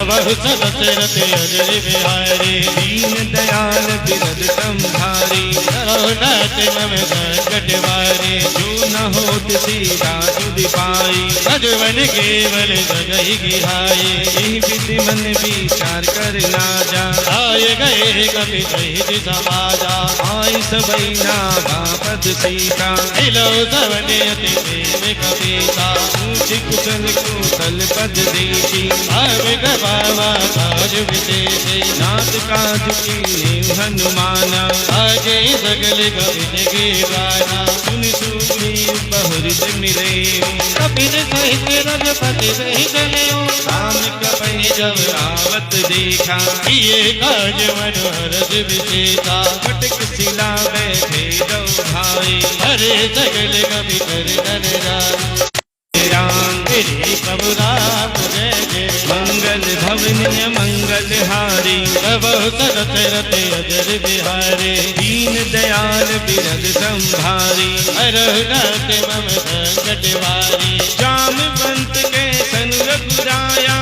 बहुत दशरथ अजर बिहारी दीन दयाल बिरद संभारी रघुनाथ मम संकट वारी जो न होत सीता जुद पाई मधुबन केवल जगहि गिहाई यही विधि मन विचार कर लाजा आए गए कपि सहित समाजा आई सबई नाभापद सीता मिलो सवने अति प्रेम कपीता ऊँच कुशल कुशल पद देखी भाव बाबा काज विशेषे नाथ काज की हनुमाना आगे सगल कपिन के गाना सुन सुग्रीव बहुरित मिले कपिन सहित रघुपति सहि चलियो राम कपहि जब आवत देखा ये काज मनोहर विशेषा फटक सिला बैठे दो भाई हरे सगल कपि कर नर राम राम तेरे प्रभु राम जय जय मंगल भवनीय मंगल हारी बहुत दशरथ अजर बिहारी दीन दयाल बिरद संभारी रघुनाथ मम संकट वारी जामवंत के सन रघुराया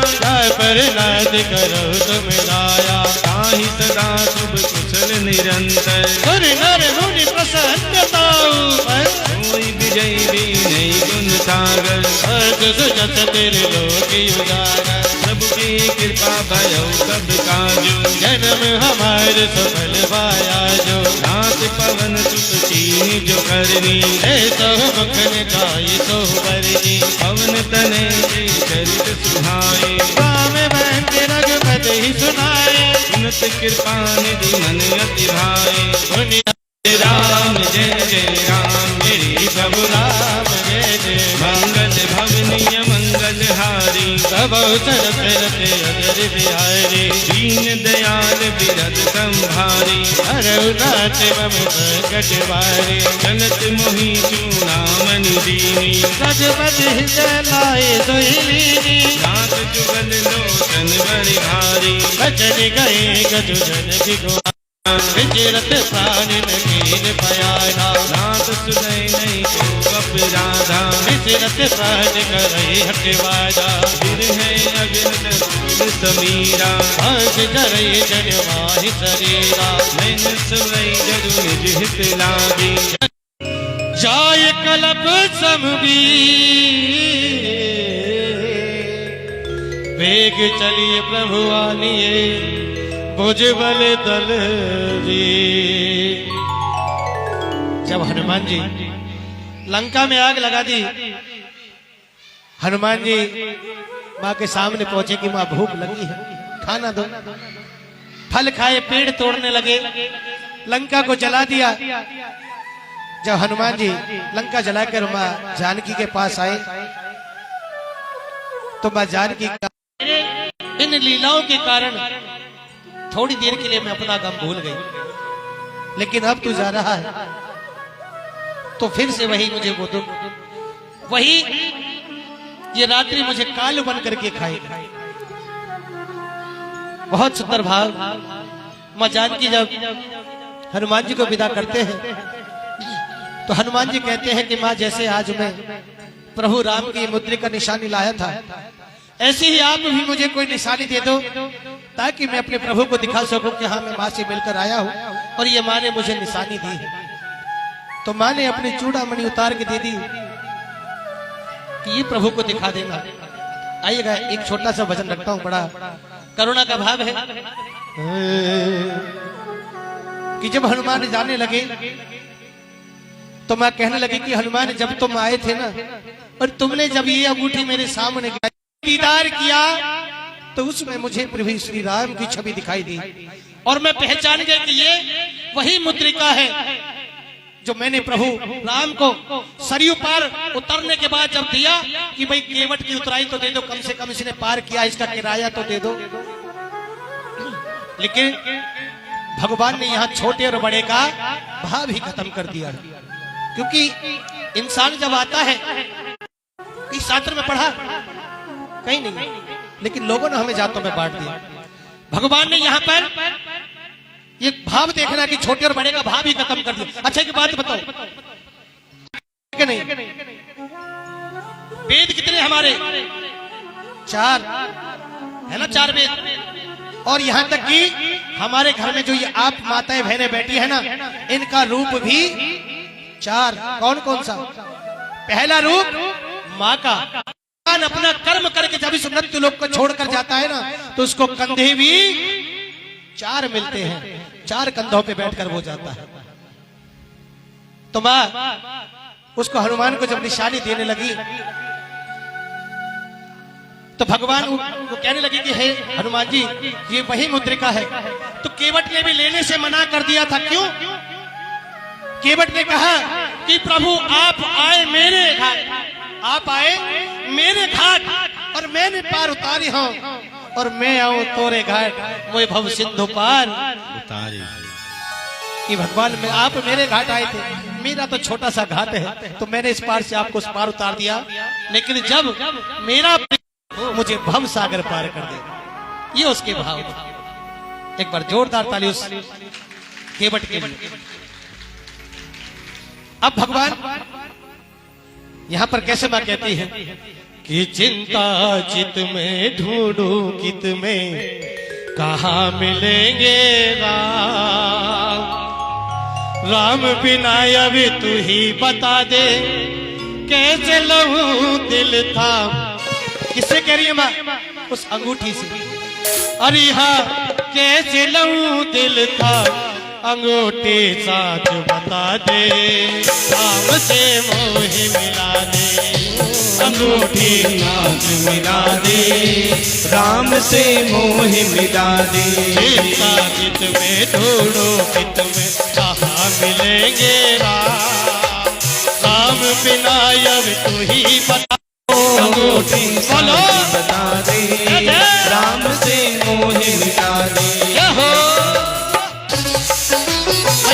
पर नाथ करो तुम लाया ताहि सदा शुभ कुशल निरंतर सुर नर मुनि प्रसन्नताऊ पर कोई विजय भी नहीं गुण सागर अर्थ सुजत तेरे लोक उजागर सबकी कृपा भयो सब काजो जन्म हमारे सफल पाया जो नाथ हाथ पवन सुत कीनी जो करनी, हे तो मुखन गाई तो बरनी, पवन तने के चरित सुहाए, राम बहन के रघुपत ही सुनाए, सुनत कृपा निधि मन अति भाए, सुनि राम जय जय राम मेरी प्रभु राम जय जय मंगल भवनीय मंगल हारी, सब अवसर करते अजर बिहारी, दीन दयाल बिरद संभारी, अरुणाच मम संकट वारी, चलत मोहि चूड़ामणि दीनी, रघुपति हृदय लाए सोहिनी, नाथ जुगल लोचन बड़ि भारी, बचन गए गजु जन की गुआ, विचरत प्राणी कीन पयाना, नाथ सुदय नहीं को अपराधा, विचरत प्राणी करई हटवाजा, फिर है अगिनत फूल समीरा, हंस जरई जन माहि शरीरा, नैन सुरई जरु निज हित लागी, जाय कलप समबी, वेग चलिए प्रभु आनिए, भुजबल दल री। जब हनुमान जी लंका में आग लगा दी, हनुमान जी माँ के सामने पहुंचे कि माँ भूख लगी है, खाना दो। फल खाए, पेड़ तोड़ने लगे, लंका को जला दिया। जब हनुमान जी लंका जलाकर माँ जानकी के पास आए तो माँ जानकी इन लीलाओं के कारण थोड़ी देर के लिए मैं अपना गम भूल गई, लेकिन अब तू जा रहा है तो फिर से वही मुझे वो दुख, वही ये रात्रि मुझे काल बन करके खाएगी। बहुत सुंदर भाव। मां जानकी जब हनुमान जी को विदा करते हैं तो हनुमान जी कहते हैं कि मां जैसे आज मैं प्रभु राम की मुद्रिका का निशानी लाया था, ऐसे ही आप भी मुझे कोई निशानी दे दो ताकि मैं अपने प्रभु को दिखा सकूं कि हाँ मैं माँ से मिलकर आया हूं और ये माँ ने मुझे निशानी दी है। तो माँ ने अपनी चूड़ामणि उतार के दे दी कि ये प्रभु को दिखा देना। आइएगा एक छोटा सा भजन रखता हूं, बड़ा करुणा का भाव है कि जब हनुमान जाने लगे तो माँ कहने लगी कि हनुमान जब तुम आए थे ना और तुमने जब ये अंगूठी मेरे सामने दीदार किया तो उसमें मुझे प्रभु श्री राम की छवि दिखाई दी और मैं पहचान गया कि ये वही मुद्रिका है जो मैंने प्रभु राम को सरयू पार उतरने के बाद जब दिया कि भाई केवट की उतराई तो दे दो, कम से कम इसने पार किया, इसका किराया तो दे दो। लेकिन भगवान ने यहाँ छोटे और बड़े का भाव ही खत्म कर दिया, क्योंकि इंसान जब आता है, इस शास्त्र में पढ़ा कहीं नहीं, लेकिन लोगों ने हमें जातों में बांट दिया। भगवान ने यहाँ पर ये भाव देखना कि छोटे और बड़े का भाव ही खत्म कर दिया। अच्छा एक बात बताओ कि नहीं, वेद कितने हमारे? 4 है ना, 4 वेद। और यहाँ तक कि हमारे घर में जो ये आप माताएं बहनें बैठी है ना, इनका रूप भी 4। कौन कौन सा? पहला रूप माँ का। अपना कर्म करके जब इस मृत्यु लोक को छोड़कर जाता है ना तो उसको कंधे भी 4 मिलते हैं, 4 कंधों पे बैठकर वो जाता है। तो माँ उसको हनुमान को जब निशानी देने लगी तो भगवान वो कहने लगे कि हे हनुमान जी ये वही मुद्रिका है। तो केवट ने भी लेने से मना कर दिया था। क्यों? केवट ने कहा कि प्रभु आप आए मेरे घाट, आप आए मेरे घाट और मैंने पार उतारी हूं और मैं आऊं तोरे घाट, वो भव सिंधु पार उतारी। कि भगवान में आप मेरे घाट आए थे, मेरा तो छोटा सा घाट है तो मैंने इस पार से आपको उस पार उतार दिया, लेकिन जब मेरा मुझे भव सागर पार कर दे, ये उसके भाव। एक बार जोरदार ताली उस केवट के लिए। अब भगवान यहां पर कैसे मां कहती है कि चिंता चित में ढूंढूं कित में कहाँ मिलेंगे राम, राम बिना अभी तू ही बता दे कैसे लहू दिल था। किससे कह रही है माँ? उस अंगूठी से। अरे हाँ कैसे लहू दिल था अंगूठी साथ बता दे, राम से मोह मिला दे। अंगूठी साथ मिला दे, राम से मोह मिला दे। सीता कित में ढूंढो कित में, कहाँ मिलेंगे राम, राम बिना अब तू ही बता। अंगूठी साथ बता दे, राम से मोह मिला दे।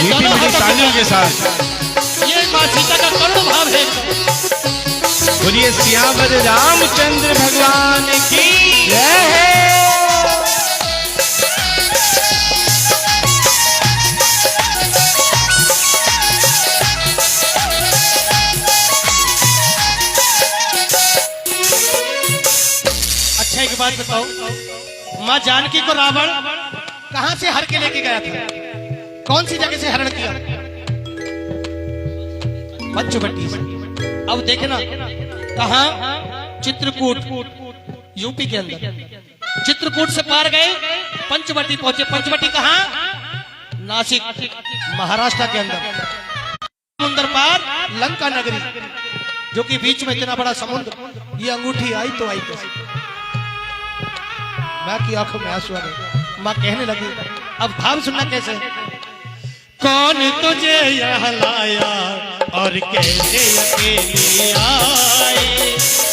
मीठी मीठी तालियों के साथ ये माँ सीता का करुण भाव है। बोलिए सियावर रामचंद्र भगवान की जय है। अच्छा एक बात बताओ, माँ जानकी को रावण कहां से हर के लेके गया था? कौन सी जगह से हरण किया? पंचवटी से। अब देखना कहा, चित्रकूट यूपी के अंदर। चित्रकूट से पार गए, पंचवटी पहुंचे। पंचवटी कहां? नासिक महाराष्ट्र के अंदर। समुद्र पार लंका नगरी, जो कि बीच में इतना बड़ा समुद्र। ये अंगूठी आई तो आई तो माँ की आंखों में आंसू आ गए। माँ कहने लगी, अब भाव सुनना कैसे। कौन तुझे यहाँ लाया और कैसे अकेली आए,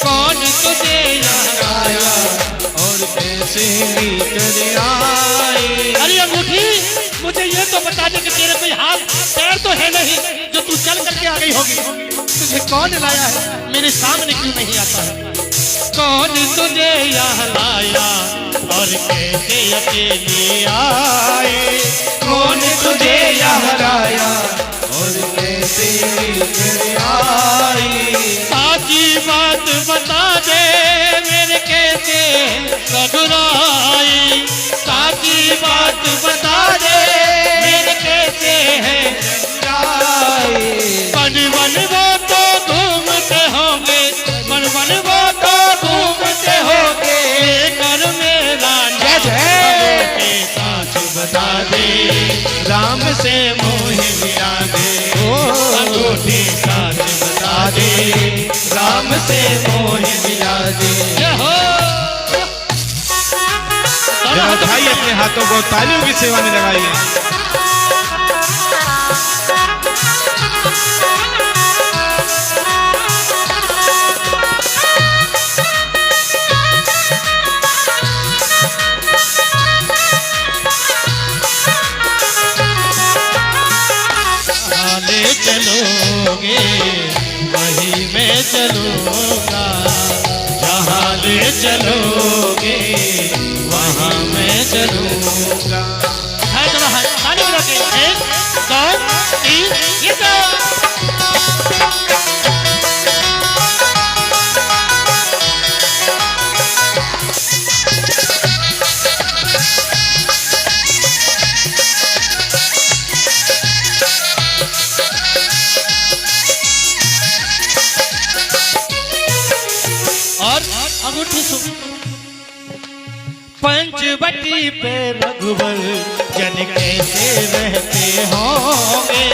कौन तुझे यहाँ लाया और कैसे लेकर आए। अरे अंगूठी, मुझे ये तो बता दे कि तेरे कोई हाथ पैर तो है नहीं जो तू चल करके आ गई होगी। तुझे कौन लाया है, मेरे सामने क्यों नहीं आता है? कौन तुझे यहाँ लाया और कैसे अकेली आए, कौन तुझे यहाँ लाया और कैसे लेकर आए। साची बात बता दे मेरे कैसे सगुराई, साची बात बता दे मेरे कैसे है बन बन वो तो घूमते होंगे, बन बन वो तो घूमते होंगे, कर मेरा के साथ बता दे, राम से मोह मिला दे। अंगूठी साथ बता दे, राम से मोह मिला दे। जरा उठाइए अपने हाथों को, तालियों की सेवा में लगाइए। चलोगे वही मैं चलूंगा, जहाँ ले चलोगे वहाँ मैं चलूंगा। है तो ताली बजा के 1 2 3 ये तो अंगूठी सुन। पंचवटी पे रघुवर जन कैसे रहते होंगे,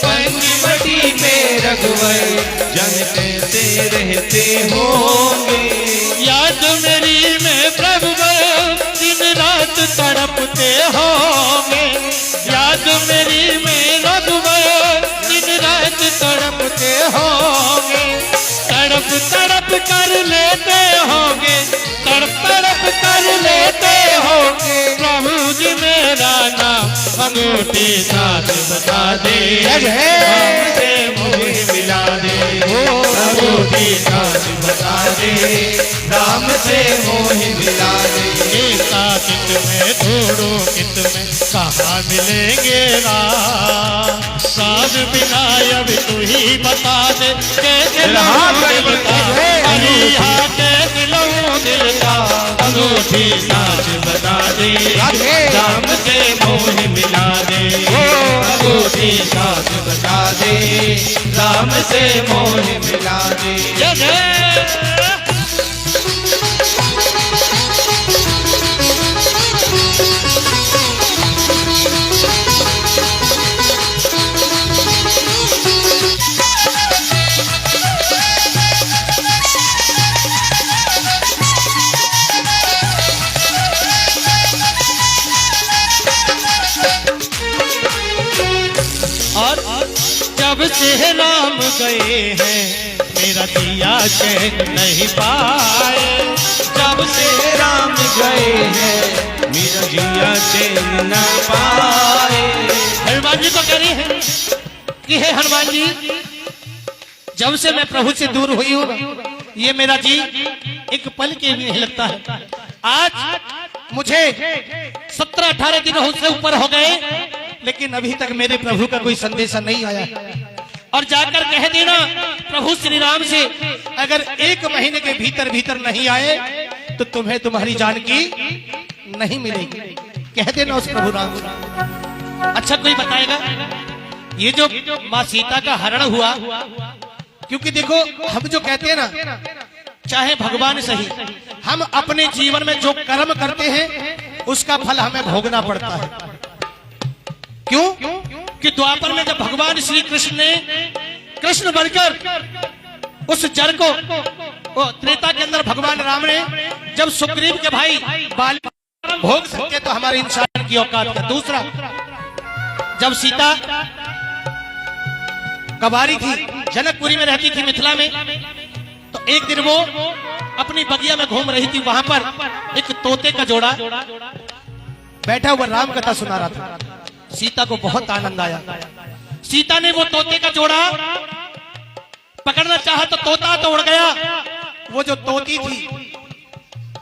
पंचवटी में रघुवर जन कैसे रहते होंगे। याद मेरी में प्रभुवर दिन रात तड़पते होंगे, याद मेरी में रघुवर दिन रात तड़पते होंगे, तड़प तड़प कर लेते होंगे, तड़प तड़प कर लेते होंगे। प्रभु जी मेरा नाम अंगूठी साथ बता दे, राम से मोह मिला दे। अंगूठी साथ बता दे, राम से मोह मिला दे। सीता कित में ढूंढो कित में, कहाँ मिलेंगे राम, राम बिना अब तू ही बता दे। कैसे लहू दिल का हरिया, कैसे लहू दिल का अंगूठी साथ बता दे, राम से मोह मिला दे। अंगूठी साथ बता दे, राम से मोह मिला दे। जय जय। जब से राम गए हैं मेरा जिया चैन नहीं पाए। जब से राम गए हैं मेरा जिया चैन न पाए। हनुमान जी को कह रही है कि हे हनुमान जी, जब से मैं प्रभु से दूर हुई हूँ ये मेरा जी एक पल के भी नहीं लगता है। आज मुझे 17-18 दिन उससे ऊपर हो गए, लेकिन अभी तक मेरे प्रभु का कोई संदेशा नहीं आया। और जाकर कह देना प्रभु श्री राम से, अगर 1 महीने के भीतर भीतर नहीं आए तो तुम्हें तुम्हारी जान की नहीं मिलेगी। कह देना उस प्रभु राम से। अच्छा कोई बताएगा ये जो माँ सीता का हरण हुआ, क्योंकि देखो हम जो कहते हैं ना, चाहे भगवान सही, हम अपने जीवन में जो कर्म करते हैं उसका फल हमें भोगना पड़ता है। क्यों? कि द्वापर में जब भगवान श्री कृष्ण ने कृष्ण बनकर उस जड़ को, त्रेता के अंदर भगवान राम ने जब सुग्रीव के भाई बाल भोग सकते तो हमारे इंसान की औकात का। दूसरा, जब सीता कबारी थी, जनकपुरी में रहती थी मिथिला में, तो एक दिन वो अपनी बगिया में घूम रही थी। वहां पर एक तोते का जोड़ा बैठा हुआ राम कथा सुना रहा था। सीता को बहुत आनंद आया। सीता ने वो तोते का जोड़ा पकड़ना चाहा तो तोता तो उड़ गया। वो जो तोती थी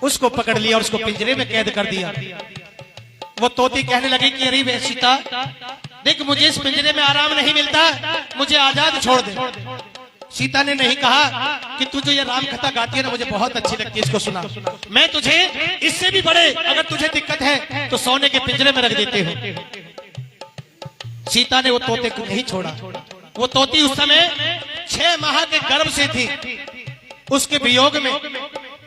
उसको पकड़ लिया और उसको पिंजरे में कैद कर दिया। वो तोती कहने लगी कि अरे वे सीता, देख मुझे इस पिंजरे में आराम नहीं मिलता, मुझे आजाद छोड़ दे। सीता ने नहीं कहा कि तू जो ये राम कथा गाती है ना मुझे बहुत अच्छी लगती है, इसको सुना। मैं तुझे इससे भी बड़े, अगर तुझे दिक्कत है तो सोने के पिंजरे में रख देते हो। सीता ने वो तोते को नहीं छोड़ा। वो तोती उस समय 6 माह के गर्भ से थी। उसके वियोग में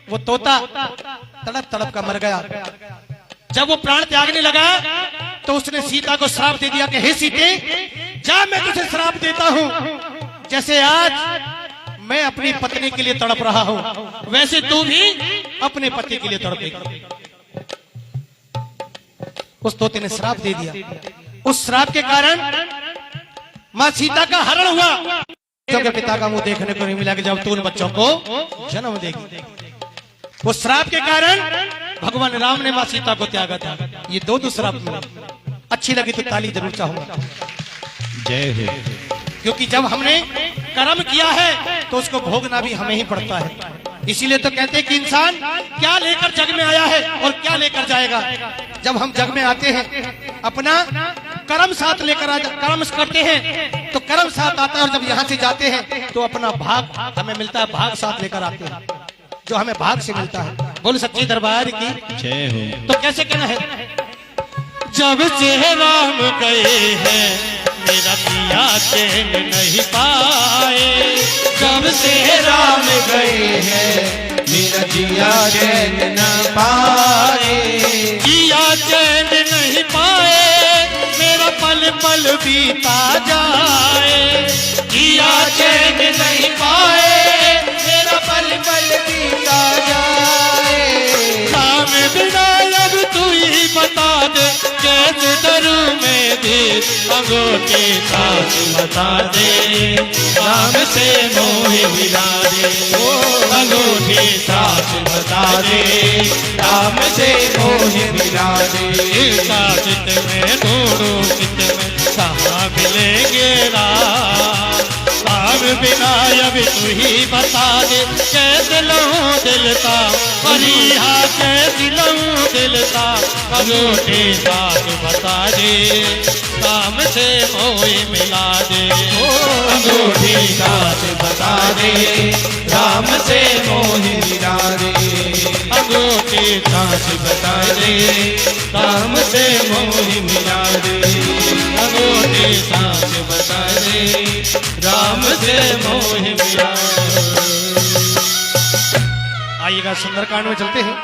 वो तोता तड़प तड़प का मर गया। जब वो प्राण त्यागने लगा तो उसने सीता को श्राप दे दिया कि हे सीते, जा मैं तुझे श्राप देता हूं, जैसे आज मैं अपनी पत्नी के लिए तड़प रहा हूं वैसे तू भी अपने पति के लिए तड़पेगी। उस तोते ने श्राप दे दिया। उस श्राप के कारण मां सीता का हरण हुआ। क्योंकि पिता का मुंह देखने को नहीं मिला कि जब तू उन बच्चों को जन्म देगी। वो श्राप के कारण भगवान राम ने मां सीता को त्यागा था। ये दो श्राप मिले। अच्छी लगी तो ताली जरूर चाहूंगा। जय हो। क्योंकि जब हमने कर्म किया है तो उसको भोगना भी हमें ही पड़ता है। इसीलिए तो कहते हैं कि इंसान क्या लेकर जग में आया है और क्या लेकर जाएगा। जब हम जग में आते हैं अपना कर्म साथ लेकर कर्म करते हैं तो कर्म साथ आता है, और जब यहाँ से जाते हैं तो अपना भाग हमें मिलता है, भाग साथ लेकर आते हैं जो हमें भाग से मिलता है। बोल सच्ची दरबार की जय हो। तो कैसे कहना है, जब से राम गए हैं मेरा जिया चैन नहीं पाए। जब से राम गए हैं मेरा जिया चैन न पाए। जिया चैन नहीं पाए मेरा पल पल बीता जाए। जिया चैन नहीं पाए मेरा पल पल बीता जाए। राम बिना अब तू ही बता दे कैसे डरूं मैं भी। अंगूठी साथ बता दे राम से मोह मिला दे। अंगूठी साथ बता दे राम से मोह मिला दे। चित में ढूंढो चित में कहाँ मिलेंगे राम। राम बिना अब तू ही बता दे कैसे लहूं दिल का परिहा कैसे लहूं दिल का। अंगूठी साथ बता दे राम से मोह मिला दे। अंगूठी साथ बता दे राम से मोह मिला दे। अंगूठी साथ बता दे राम से मोह मिला दे। अंगूठी साथ बता दे राम से मोह मिला दे। आइएगा सुंदरकांड में चलते हैं।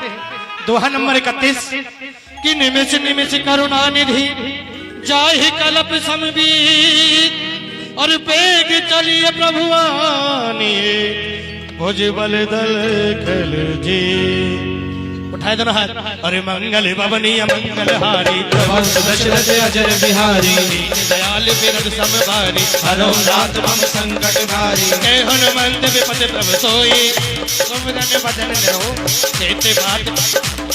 दोहा नंबर 31 कि निमिष निमिष करुणा निधि जाहि कल्प समबीत और पेग चलिए प्रभुआनी भुज बल दल खल जी। उठाए दोनों हाथ। अरे मंगल भवनी मंगल हारी वंश दशरथ अजर बिहारी दीन दयाल बिरद समभारी हरो नाथ मम संकट भारी जय हनुमंत विपद प्रभ सोई तुम जन भजन लो चेत बात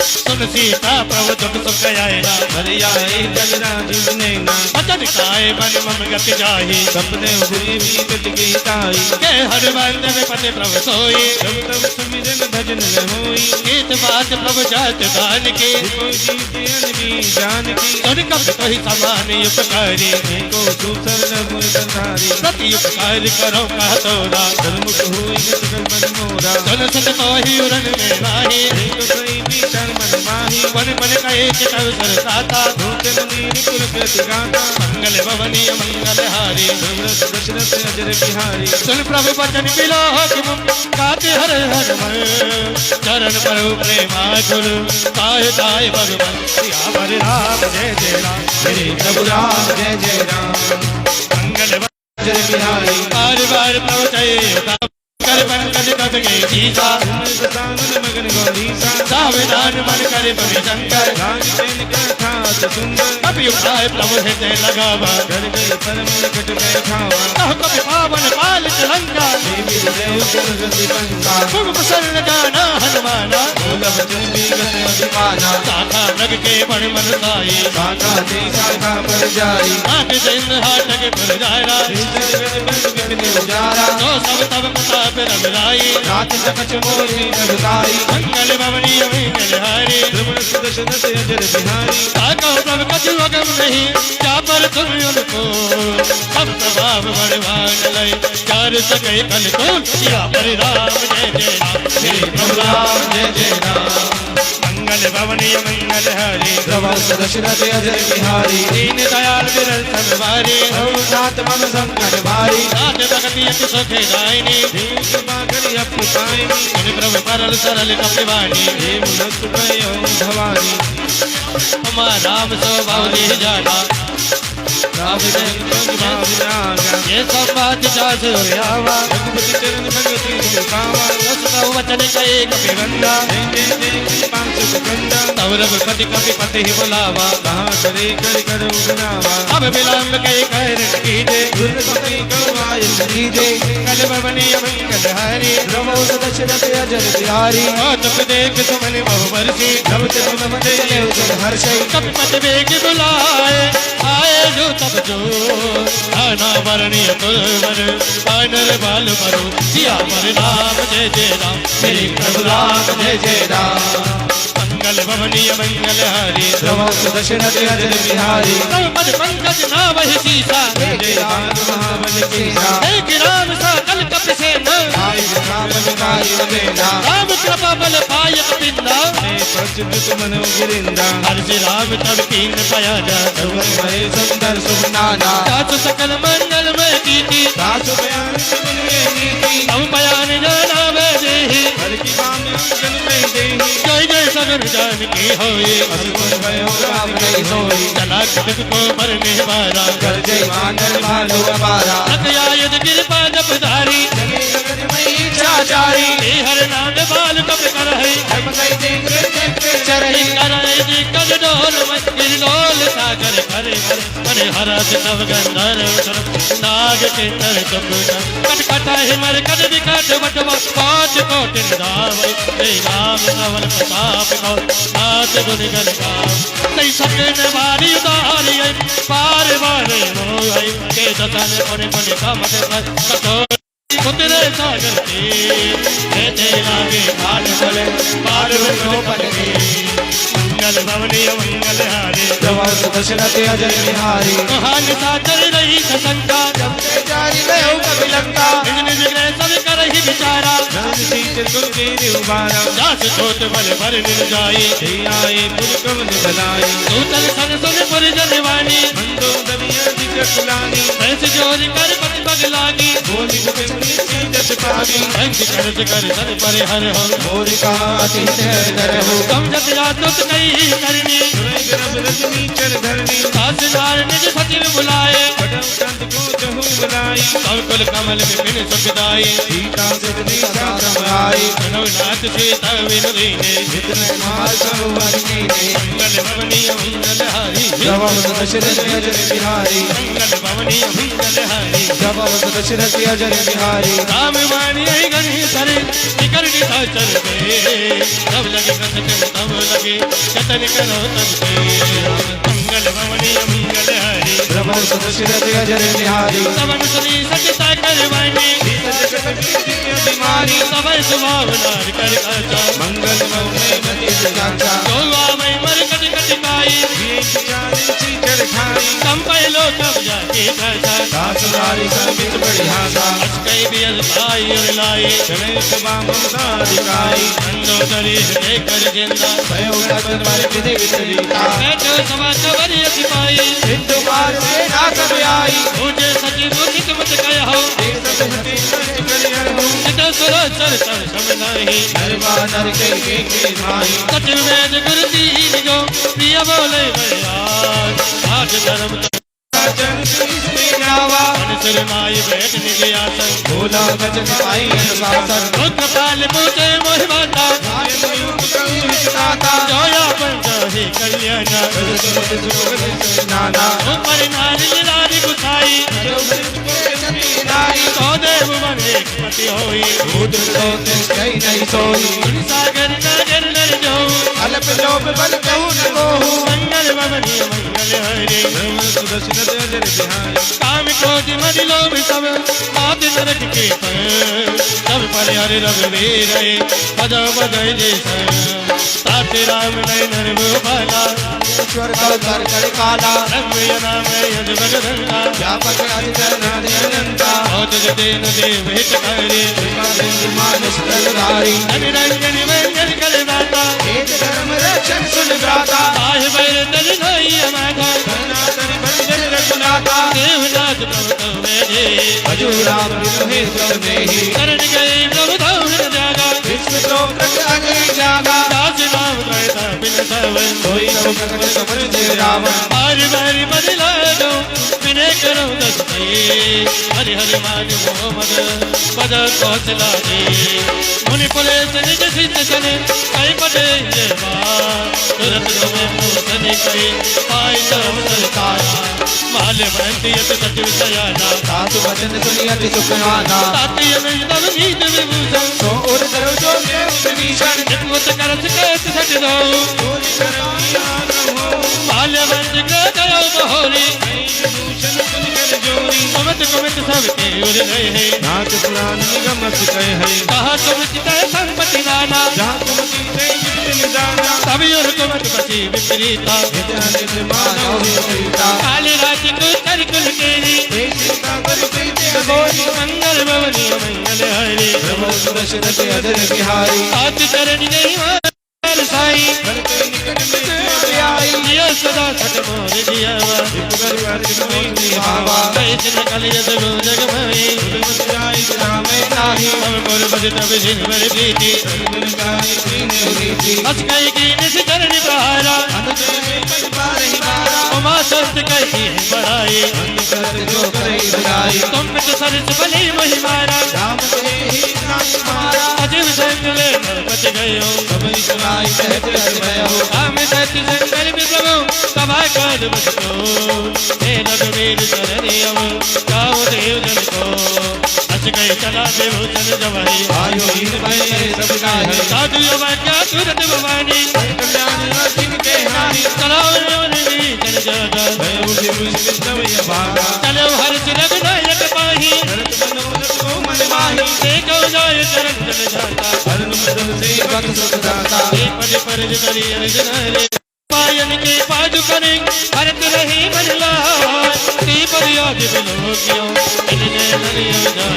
सुन सीता प्रभु दुख सुख आएगा हरियाए जग राजीव नैना भजन खाए मन मम गति जाहि सपने हुए बीत गई ताई जय हनुमंत विपद प्रभ सोई जब तब सुमिरन भजन न होई गीत बात प्रभु जात दान के कोई जीते अनगी जान की सुन कब तो ही समान उपकारी को दूसर न हुए संधारी प्रति उपकार करो कह तोरा धर्मुख हुई गत मन मोरा सुन सुन को ही उरन में नाही एक कई बीचर मन माही मन मन कहे चितव सरसाता धोते मुनीर कुल कृति गाता मंगल भवनी मंगल हारी दशरथ दशरथ अजर बिहारी सुन प्रभु वचन बिलो कि गाते हर हर मन चरण प्रभु प्रेमा गुरु काय काय भगवान सियावर राम जय जय राम मेरे प्रभु राम जय जय राम मंगल अजर बिहारी बार बार प्रभु जय कर पंकज कथ के जीता सावन मगन गौरी सा सावधान मन करे परि शंकर राज चैन का ठात सुंदर अभी उठाए प्रभु हृदय लगावा कर गई परम निकट बैठावा कहो कभी पावन पाल लंका देवी देव गुण गति पंका तुम प्रसन्न जाना हनुमाना बोलब चंडी गत अभिमाना शाखा लग के बड़ मन साई शाखा ते शाखा पर जाई आंख जैन हाथ के पर जायरा जगत बन बिपिन उजारा तो सब तब प्रताप रघुराई रात सकच मोरी रघुताई मंगल भवनी मंगल हारी ध्रुवन सुदर्शन अजर बिहारी ताको प्रभु कछु अगम नहीं क्या पर तुम उनको सब प्रभाव बड़वान लय चार सके कल को या पर राम जय जय राम श्री प्रभु राम जय जय राम मंगल भवनी मंगल हारी प्रभु दशरथ अजर बिहारी दीन दयाल बिरल संवारी नाथ मम संकट भारी नाथ भगति अति सुखे दायिनी देव कृपा करि अपुताई सुन प्रभु परल सरल कपिवाणी देव भक्त भयो भवानी हमारा राम स्वभाव दे जाना राम जन पंग भाव रागा ये सब बात जास आवा रघुपति चरण भगति पावा रसना वचन कहे कपिवंदा जय जय जय पांच सुकंदा तव रघुपति कपिपति ही बुलावा कहा करे कर कर उगनावा अब विलंब कहे कहर कीजे दुर्गति गवाय लीजे कल भवनी मंगल हारी प्रभु दशरथ अजर बिहारी तुम देख सुमन बहु बरसी जब जब मम देव जन हर्षै कपिपति वेग बुलाए आए जो तब जो आना वरणीय कुलवर आनर बाल मरो सिया पर राम जय जय राम श्री प्रभु राम जय जय राम मंगल भवनीय मंगल हारी प्रभु दशरथ अजर बिहारी तव पद पंकज नावहि सीसा जय जय राम महाबल केसा एक राम सा कल कप से न आई राम विकाय बेना राम कृपा बल पाय कपिंदा मैं प्रचुत तुमन गिरिंदा हर से राम तब कीन पया जा सर्वन भय सुंदर सुनाना सासु सकल मंगल में कीति सासु बयान सुनिए नीति तव बयान जाना वे देहि हर की बाम जन में देहि जय जय सगर जान की होए असुर भयो राम नहीं सोई चला किस को मरने वाला कर जय मानर भालो अपारा रखया यद कृपा जप धारी जगे जगत में चाचारी हे हर नाम बाल कप कर है धर्म कई देख चरही करे जी कद डोल मंदिर डोल सागर करे करे हरस नव गंधर नाग के तर तुम कट कटा हिमर कद विकट वटवा पांच कोट दाव हे राम नवल प्रताप को नाथ गुण गण गाव तै सकन वारी उदारी पार वारे मोय के दतन पुने पुने कामत कठोर कुतरे सागर के तेरा के घाट चले पार ब्रह्म पद के मंगल भवनी मंगल हारी प्रभु दशरथ अजर बिहारी कहान साचर रही ससंका जब से जारी गयो कभी लंका निज निज ग्रह सब करहि विचारा राम सीत कुल के उबारा जास छोट बल भर निर जाई हे आए पुर कवन बनाई सूतल सन सुन पुर जनवानी मंदो दबिया दिक कुलानी ऐस जोर कर पति पग लागी बोली बुकनी सीत पावी अंग कर सन पर हर हो मोर कहा अति दर हो समझत जातुत कई करनी सुरई गरब रजनी चर धरनी सास नार निज सचिव बुलाए पटम कंद को चहु बुलाई सब कुल कमल विपिन सुखदाई सीता सजनी सातम आए बिहारी नवनाथ सीता विनोदिनी विघ्न निवार सर्वर कीने मंगल भवनी मंगल हारी जवाब दशरथ अजर बिहारी मंगल भवनी मंगल हारी जवाब दशरथ अजर बिहारी राम मानी गणी सरे निकर निता चल गए तब लगे कथन तब लगे कथन करो तब से मंगल भवनी मंगल हारी जवाब दशरथ अजर बिहारी तवन सुनी सचता करवानी बीमारी तब स्वभाव नार कर काचा मंगल मौने मति जाचा जो आवे मर कट कट काई चीचड़ खाई कम पहलो तब जाके काचा दासदारी सर्वित बढ़ियासा कई भी भाई और लाई चले सभा ममता दिखाई मंदोदरी हृदय कर जिंदा भयो गजन पर विधि वितरीता बैठो सभा चवरी सिपाही हिंदू मार से ना सब आई मुझे सचिव मुखित मत कह हो एक सब हती करियर हूँ चित सुर चर चर समनाही नरवा नर के भाई सचिव वेद गुरु दीन जो प्रिय बोले बयान आज धर्म जन इसमें जावा अनुसर माई बैठ निज आसन भोला गजन पाई अनुशासन मुख पाल पूछे मोहि माता आय मयूर कऊ हिताता जोया पंच हे कल्याण नाना ऊपर नारी लारी गुसाई नाई तो देव मन एक पति होई भूत लोक कहीं नहीं सोई सागर नगर नर जो अल्प लोभ बल कहूँ न कोहू मंगल भवनी मंगल हरे सुदर्शन अजर बिहारी काम क्रोध मद लोभ सब मात नरक के पर सब पर हरि रघुवीर पद बदय जैसा ताते राम नय नर भला ईश्वर का कर कर काला रघुवीर नाम यज बजरंगा व्यापक अधिकरण अनंता बहुत जतेन देव हित करे मानस तलधारी धन रंजन मंगल करदाता एक धर्म रक्षण सुन गाता आह बर तल नहीं अमाता सनातन बंधन रघुनाथा देवनाथ प्रभु मेरे हजूराम विलोहे सब में ही शरण गए प्रभु धाम जागा विश्व तो प्रग अग्नि जागा दास नाम त्रैता बिन सवन कोई तो प्रकट समझ दे रावण बारी बारी बदला दो विनय करो दस हरि हरि मान मोहम्मद पद कौशला दे मुनि पुलेस निज सिद्ध सने कई पदे ये बात तुरंत में मोसन कई पाई सब सरकारा माल बंदी यत सचिव सयाना सासु वचन सुनी अति सुखनाना ताती में तब नीत विभूषण तो उर करो जो देव विभीषण जगवत करत कहत सच दो चोरी कराई आन हो माल बंद कर गयो बहोरी विभूषण सुन कर जोरी कुमत कुमत सब के उर गए हैं नाथ पुराण निगम कहे है कहा तुम चितय संपत्ति नाना जहाँ तुम जीते जित निदाना तभी और कुमत बची विपरीता विद्या निज मानव सीता काली रात को कर कुल केरी देश सीता कर प्रीति अगोरी मंगल भवनी मंगल हरे प्रभु सुदर्शन अजर बिहारी हाथ चरण नहीं मार साई करते निकट में आई जिया सदा सट मोर जियावा कर अर्जुन में निभावा कैसे न कल यद गो जग में मत जाई राम नाही हम मोर बज तब जिन बर प्रीति गुण गाई तीन रीति हस कई की निस चरण प्रहारा अनुज में पद पारहि मारा उमा सत कई की बड़ाई कर जो करे बुराई तुम पित सरस बलि महिमारा राम से ही नाम मारा अजीव संगले नरपत गयो कबई सुनाई कहत भयो राम सत्य संकर विप्रभु सभा काज बसतो हे रघुवीर चरणियम गाओ देव जन को हस गई चला देव चल जवाई आयो हीन भय सब गाहे साधु क्या तुरत भवानी कल्याण अर्जुन के हानि चलाओ योनि चल जागा भय उठे मुझ तवय भागा चलो हर चिरग नायक पाही भरत मनोरथ को मन माही देखो जाय चरण चल जाता हरन मदन से भक्त सुख दाता पद पर जरी अर्जुन रे पायन के पाजु करें भरत रही बदला ती पर याद बिलो कियो इतने नरियो जा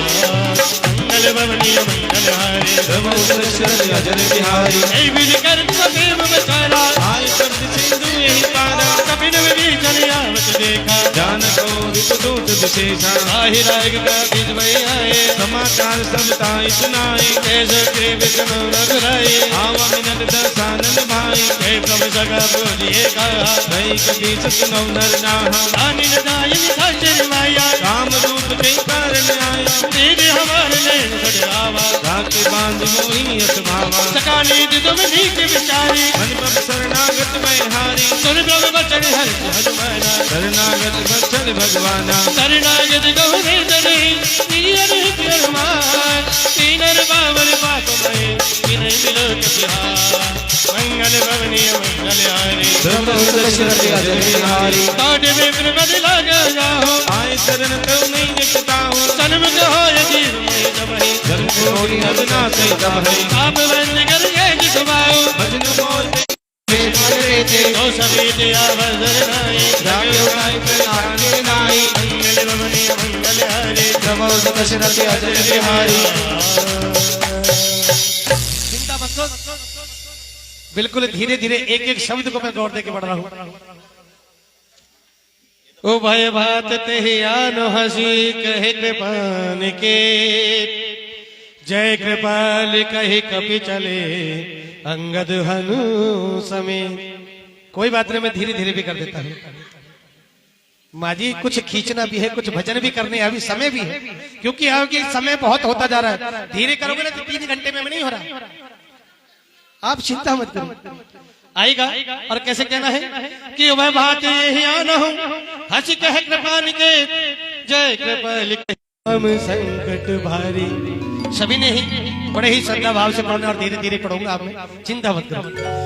मंगल भवनी मंगल हारे प्रभु सुदर्शन अजर बिहारी ऐ विध कर प्रेम बचारा आय शब्द सिंधु यही पारा कपिन भी चल आवत देखा जान को विपदूत विशेषा आहि राग का बीज में आए समाचार सब ताई सुनाई कैसे के विष्णु रघुराई आवा मिनट दसानन भाई हे प्रभु जगह बोलिएगा भई के बीच सुनो नर नाहा दानी न दायनी खाचर माया काम रूप के कारण आया तेरे हमारे नैन खड़ावा राखे बांध मोही असभावा सकानी तुम नीक विचारी मन पब शरणागत मैं हारी सुन प्रभु बचन हर हनुमाना शरणागत बचन भगवाना शरणागत गहु ने दरे तीर हनुमान तीनर बावर पाप में विनय मिलो तिहार मंगल भवनी मंगल हारी काट में प्रगट लागा जाओ आए शरण तो नहीं निकता हो सन्मुख हो जीव में जबहि जन्म कोटि नदना से दबहि आप बंद कर के जिसवाओ भजन मोर तो सभी दिया वजर नाई जागे उठाई आगे नाई मंगल भवनी मंगल हारी नमो दशरथ अजय बिहारी चिंता मत करो, बिल्कुल धीरे धीरे एक एक शब्द को मैं गौर दे के बढ़ रहा हूं। ओ भय भात तेहि आनो हसी कहे कृपान के जय कृपाल कहे कपि चले अंगद हनु समेत। कोई बात नहीं, मैं धीरे धीरे भी कर देता हूँ। माँ जी कुछ खींचना भी है, कुछ भजन भी करने हैं, अभी समय भी है, क्योंकि आपकी समय बहुत होता जा रहा है। धीरे करोगे ना तो 3 घंटे में नहीं हो रहा। आप चिंता मत करो, आएगा। और कैसे कहना है कि वह बात यही आना हूं हंस कह कृपान के जय कृपाल हम संकट भारी। सभी ने ही बड़े ही श्रद्धा भाव से पढ़ना और धीरे धीरे पढ़ूंगा। आप में चिंता मत करो।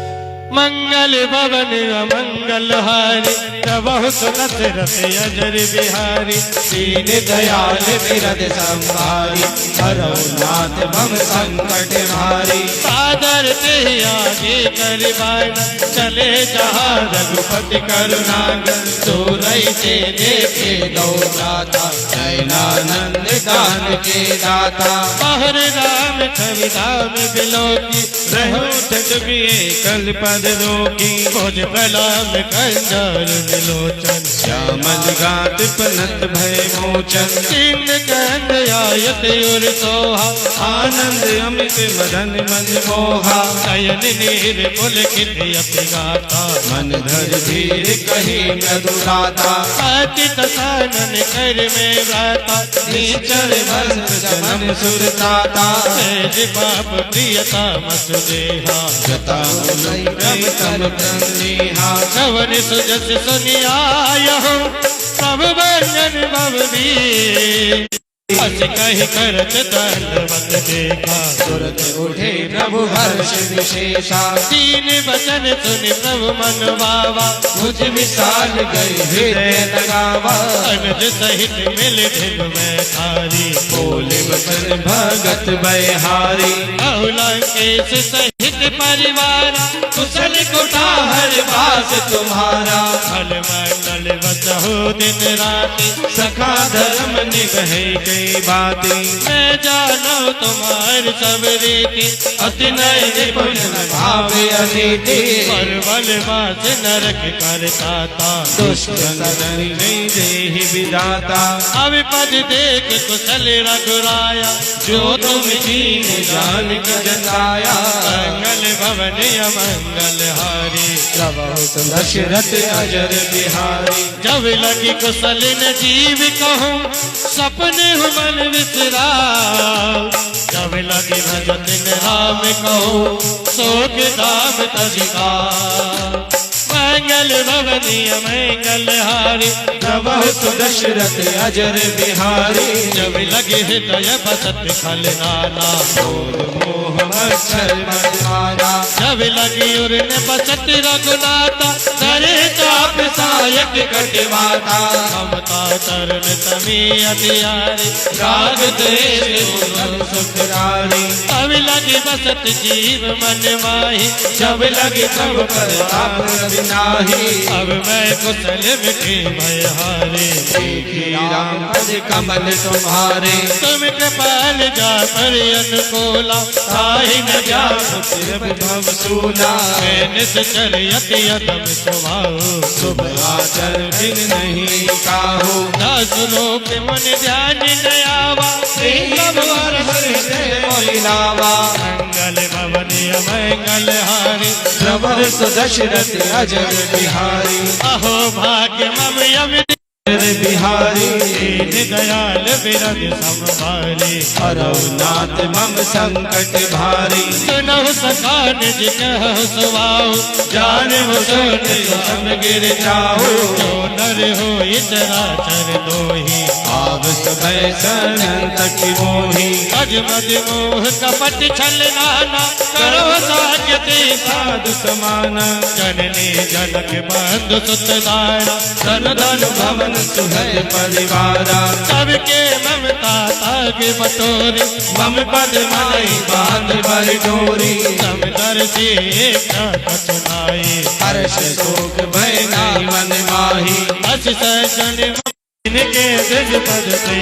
मंगल भवन अमंगल हारी तबहु सुनत रस अजर बिहारी दीन दयाल बिरद संभारी हरौ नाथ मम संकट भारी सादर ते आगे करवान चले जहाँ रघुपति करुणागर सोरई से देखे दो दाता नयनानंद दान के दाता बाहर राम छवि धाम बिलोकी रहो तजबिए कल पद रोकी भोज प्रलाम कंजर विलोचन श्यामल गात पनत भय मोचन चिन्ह कंद आयत उर सोहा आनंद अमित मदन मन मोहा नयन नीर पुलकित अपि गाता मन धर धीर कही मधुराता पतित सानन कर में व्रता नीचर भस्म जनम सुरताता सहज पाप प्रियता मत देहा जता तम प्रणीहा कवन सुजस सुनियाय हो सब वर्णन भवबीर हस कहि करत दंडवत देखा तुरत उठे प्रभु हर्ष विशेषा तीन वचन सुन प्रभु मन भावा मुझ विशाल गई हृदय लगावा अनुज सहित मिल धिल में थारी बोले वचन भगत बयहारी बहुलंकेश सहित परिवार कुशल कुटाहर वास तुम्हारा फल मंगल बसहु दिन रात सखा धर्म निभे गई बातें मैं जानो तुम्हारी सब रीति अति नय निपुण भावे अनीति परवल बाज नरक करता था दुष्ट नहीं देहि विधाता अब पद देख कुशल रघुराया जो तुम दीन जान के जताया मंगल भवन अमंगल हारी दशरथ अजर बिहारी जब लगी कुशल न जीव कहूँ सपने मन विसरा जब लगी भजत न राम कहूँ शोक दाम तजिका मंगल भवनी मंगल हारी प्रभु दशरथ अजर बिहारी जब लगे हृदय बसत खल नाना मोह मच्छर मरमारा जब लगी उर्न बसत रघुनाथा धरे चाप सायक कटवाता ममता तरन तमी अतियारी राग देश सुखरारी अब लगी बसत जीव मन माही जब लगे प्रभु प्रताप विनाही अब मैं कुशल मिटे भय हारे देखी राम पद कमल तुम्हारे तुम कृपाल जा पर अनुकूला ताहि न जासु भव सूला निश्चर यति यदम स्वभाव शुभ आचर बिन नहीं काहू दास लोक मन ध्यान नयावा हृदय मोहि लावा मंगल भवन मंगल हारी प्रवर सुदशरथ अजर बिहारी अहो भाग्य मम यम अजर बिहारी दीन दयाल बिरद संभारी हरनाथ मम संकट भारी सुनहु सखा निज कहु सुवाऊ जानहु सोन सब गिर जाओ जो नर हो चराचर दोही आव समय सनंत की मोही अज मद मोह कपट छल नाना करो साग्यते साधु समाना जननी जनक बंधु सुतदारा धन धन भवन सुहज परिवारा सबके ममता ताग बटोरी मम पद मलाई बांध बर डोरी समदर से कचनाई हर्ष शोक भय नहीं मन माही अस सजन इनके दिज पद से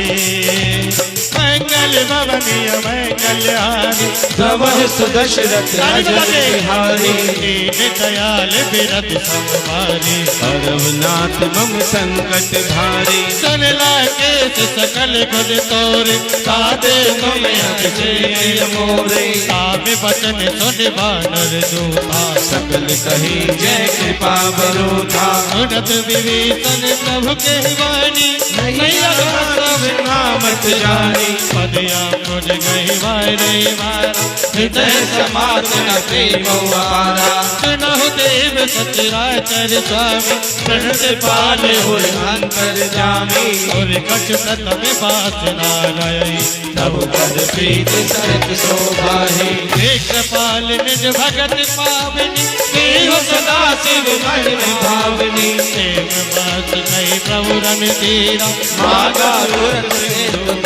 मंगल भवनीय मंगलहारी प्रवर सुदशरथ अजर बिहारी दीन दयाल बिरद संभारी हरनाथ मम संकट भारी सुन लाके सकल गुण तोरे साधे तुम अक्षय मोरे आवे वचन सुन बानर दूता सकल कही जय कृपा बरोधा सुनत विभीषण प्रभु के वाणी नैया सब नामत जानी पदया मुझ गई वारे मारा हृदय समात न प्रेम आरा सुनहु देव सचराचर स्वामी प्रणत पाले हुए अंतर जामी और कछ तम बात नारायण तब पद प्रीत सहित शोभाही एक पाल निज भगत पावनी देव सदा शिव मन भावनी देव बात नहीं प्रभु रन तेरा मागा तुरंत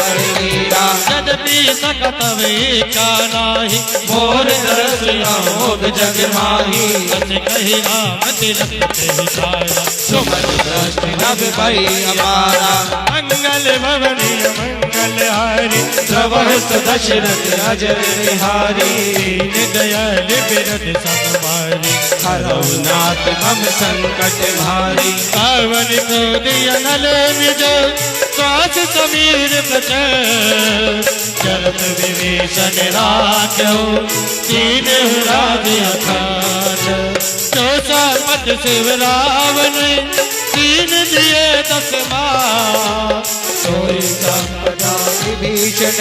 कर मीरा यद्यपि सकत वे का नाही मोर दरस मोद जग माही सच कही राम तिलक ते सारा सुमन दृष्टि नभ भई अपारा मंगल भवनी मंगल हारी प्रवर सुदशरथ अजर बिहारी दीन दयाल बिरद संभारी हरनाथ मम संकट भारी पावन को दिया नल निज श्वास समीर प्रचर चरत विभीषण राख्यो दीन राज अखाट चौसा पद शिव रावण दीन दिए 10 मार सोई संपदा विभीषण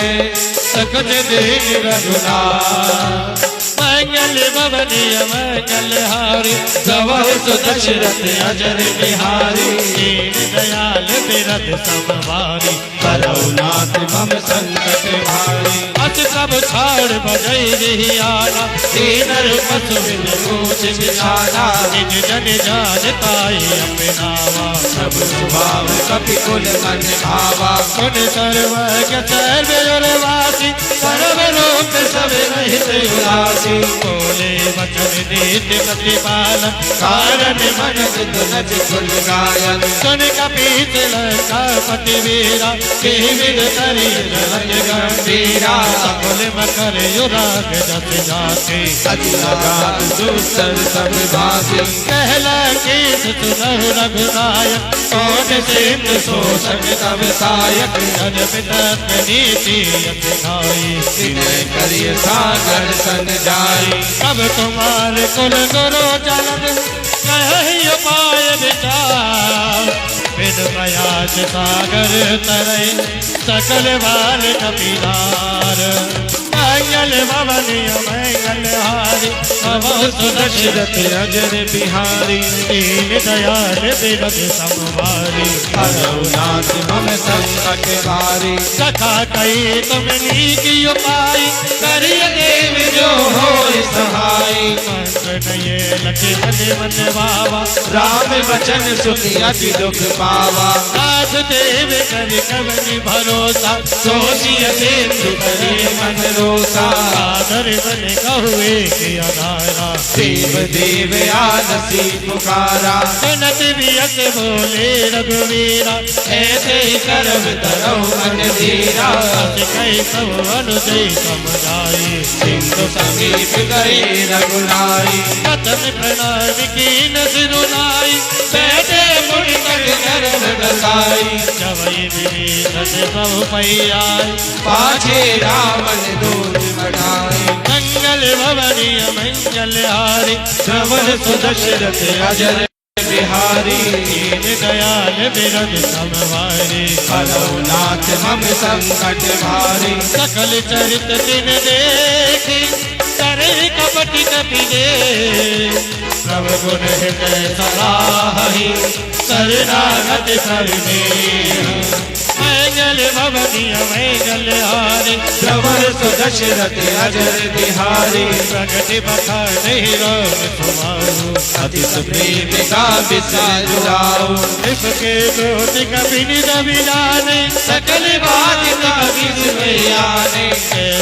सकल दीन रघुनाथ मंगल भवनीय मंगल हारी प्रवर सुदशरथ अजर बिहारी दीन दयाल बिरद संभारी हरनाथ मम संकट भारी अस सब छाड़ बजई रही आना दीनर पशु बिन पूछ बिछाना निज जन जानताई अपनावा सब स्वभाव कपि कुल मन भावा सुन सर्वज्ञ सर्ववासी सर्वलोक सब रहित उदासी बोले वचन नीति प्रतिपाल कारण मन दुनच खुल गायन सुन कपीत लंकापति वीरा के विद करी रज गंभीरा कुल मकर युराग जस जाते अति लगात दूसर सब भासी कहला की सुनहु रघुनायक कौन सिंध शोषक तब सायक जन पितक नीति अतिघाई विनय करिय सागर सन जाई अब तुम्हार कुल गुरु जलन कहि उपाय विचार बिन प्रयास सागर तरय सकल बाल कपिलार मंगल भवनी मंगल हारी प्रभु दशरथ अजर बिहारी दीन दयाल बिरद संभारी हरनाथ मम संकट भारी सखा कही तुम नीकी उपाय करिय देव जो होय सहाय मंत्र नये लक्ष्मण मन बाबा राम वचन सुनि अति दुख पावा नाथ देव कर कवनि भरोसा सोचिय सिंधु करे मन रोसा आदर बन कहुए के अधारा देव देव आलसी पुकारा सुनत बियस बोले रघुवीरा ऐसे ही करब तरौ मन धीरा अस कई सब अनुदय समझाई सिंधु समीप गए रघुनाई कथन प्रणाम कीन सिरुनाई बैठे मुनि तट गर्भ डसाई जवई विभीषण प्रभु पैयाय पाछे रावण दूत बढ़ाए मंगल भवनीय मंगल हारी श्रवण सुदशरथ अजर बिहारी दीन दयाल बिरद समवारी हरौ नाथ मम संकट भारी सकल चरित दिन देखी करे कपट कपि दे प्रभु गुण हृदय सराहि शरणागत करने मंगल भवनीय मंगल हारी श्रवण सुदशरथ अजर बिहारी प्रगति बखान राम तुम्हारो अति सुप्रीम का विसार जुड़ाओ इसके दूत कभी निद जाने सकल बात कभी सुने आने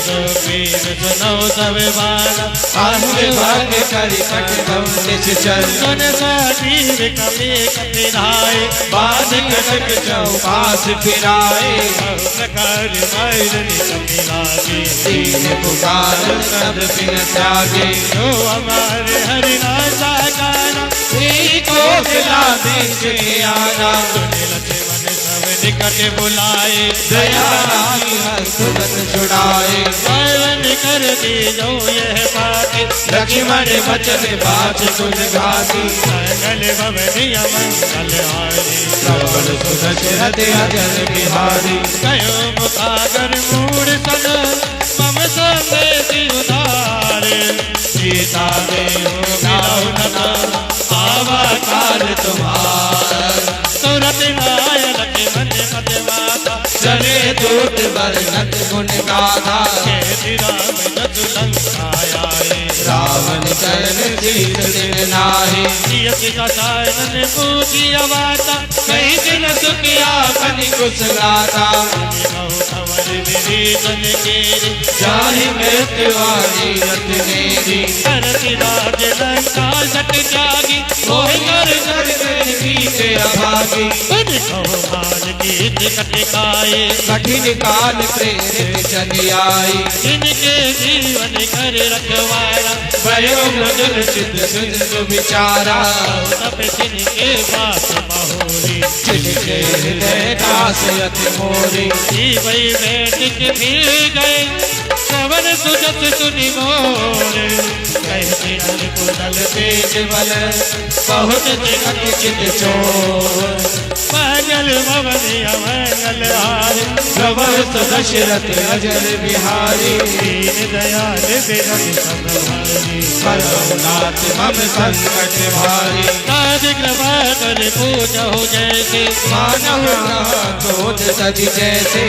दो पीर सुनो सब बाला आहुर भाग कर कट दम निश्चल सुन साधीर कभी कपिराए बाध कटक चौपास फिराए प्रकार मायरन कपिलागे दीन पुकार सब बिन त्यागे जो हमारे हरिनाथा गाना को खिला दे आना सुने लक्ष्मण सब निकट बुलाए दया की हर सुरत छुड़ाए पावन कर दी जो यह बात लक्ष्मण बचन बात सुन घाती मंगल भवनीय मंगल हारी श्रवण सुदशरथ अजर बिहारी कयो मुखागर मूड सन मम संदेश उधारे सीता देव मिलौ न आवा काल तुम्हारा तुरत आय लक्ष्मण मत माता चले दूत वर्णत गुण गाथा केति राम जतु लंकाए रावण चरण जीत दिन नाहि सियति दसानन पूजी अवाता कई दिन सुखिया कनि कुशलाता अवर विरीजन केरी जाहि मृत्यु वाणी रत मेरी करति राज लंका सट जागी मोहि कर कर कीते अभागी देखो माल गीत कटिकाए कठिन काल प्रेरित चली आई इनके जीवन कर रखवारा भयो मृदुल चित सुध विचारा तब तिनके बात महोरी जिनके हृदय दास यति मोरी जीवई बैठक भी गए श्रवण सुजत सुनि मोरे कहते नर कुदल तेज बल बहुत जगत चित चोर मंगल भवनीय मंगल हारी श्रवण सुदशरथ अजर बिहारी दीन दयाल बिरद समभारी हरौ नाथ मम संकट भारी काज कृपा कर पूजा हो जैसे मानव क्रोध तज जैसे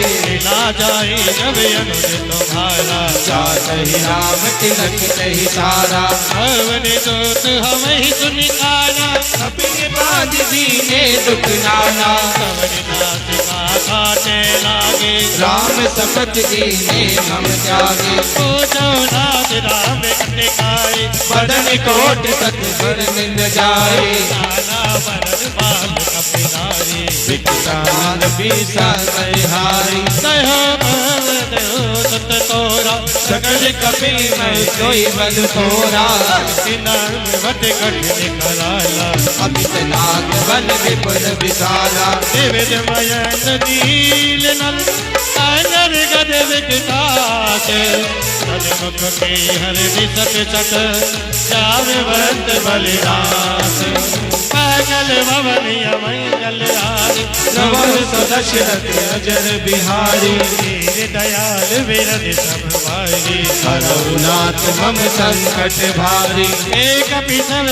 ला जाए जब अनुज तुम्हारा चाहि राम तिलक नहीं सारा भवन दोत हम ही सुनिकाना अपने बाद दीने दुख नाना भवन नाथ का काटे लागे राम सपथ दीने हम त्यागे पूजो नाथ राम कटिकाए बदन कोट सत भर मिल जाए नाना वरन बाल कपिलारी विकटान बीसा हारी कहो भवन सुत तोरा सकल कपिल में कोई बल थोरा नाम वट कठिन कराला अमित नाग बल विपुल विशाला दिव्य मयन नील नल अनर गद विकटास सन्मुख के हर दिसत चट जावंत बलिदास मंगल भवनीय मंगल हारी श्रवण सुदशरथ अजर बिहारी दीन दयाल बिरद समभारी हरौ नाथ मम संकट भारी एक पिसर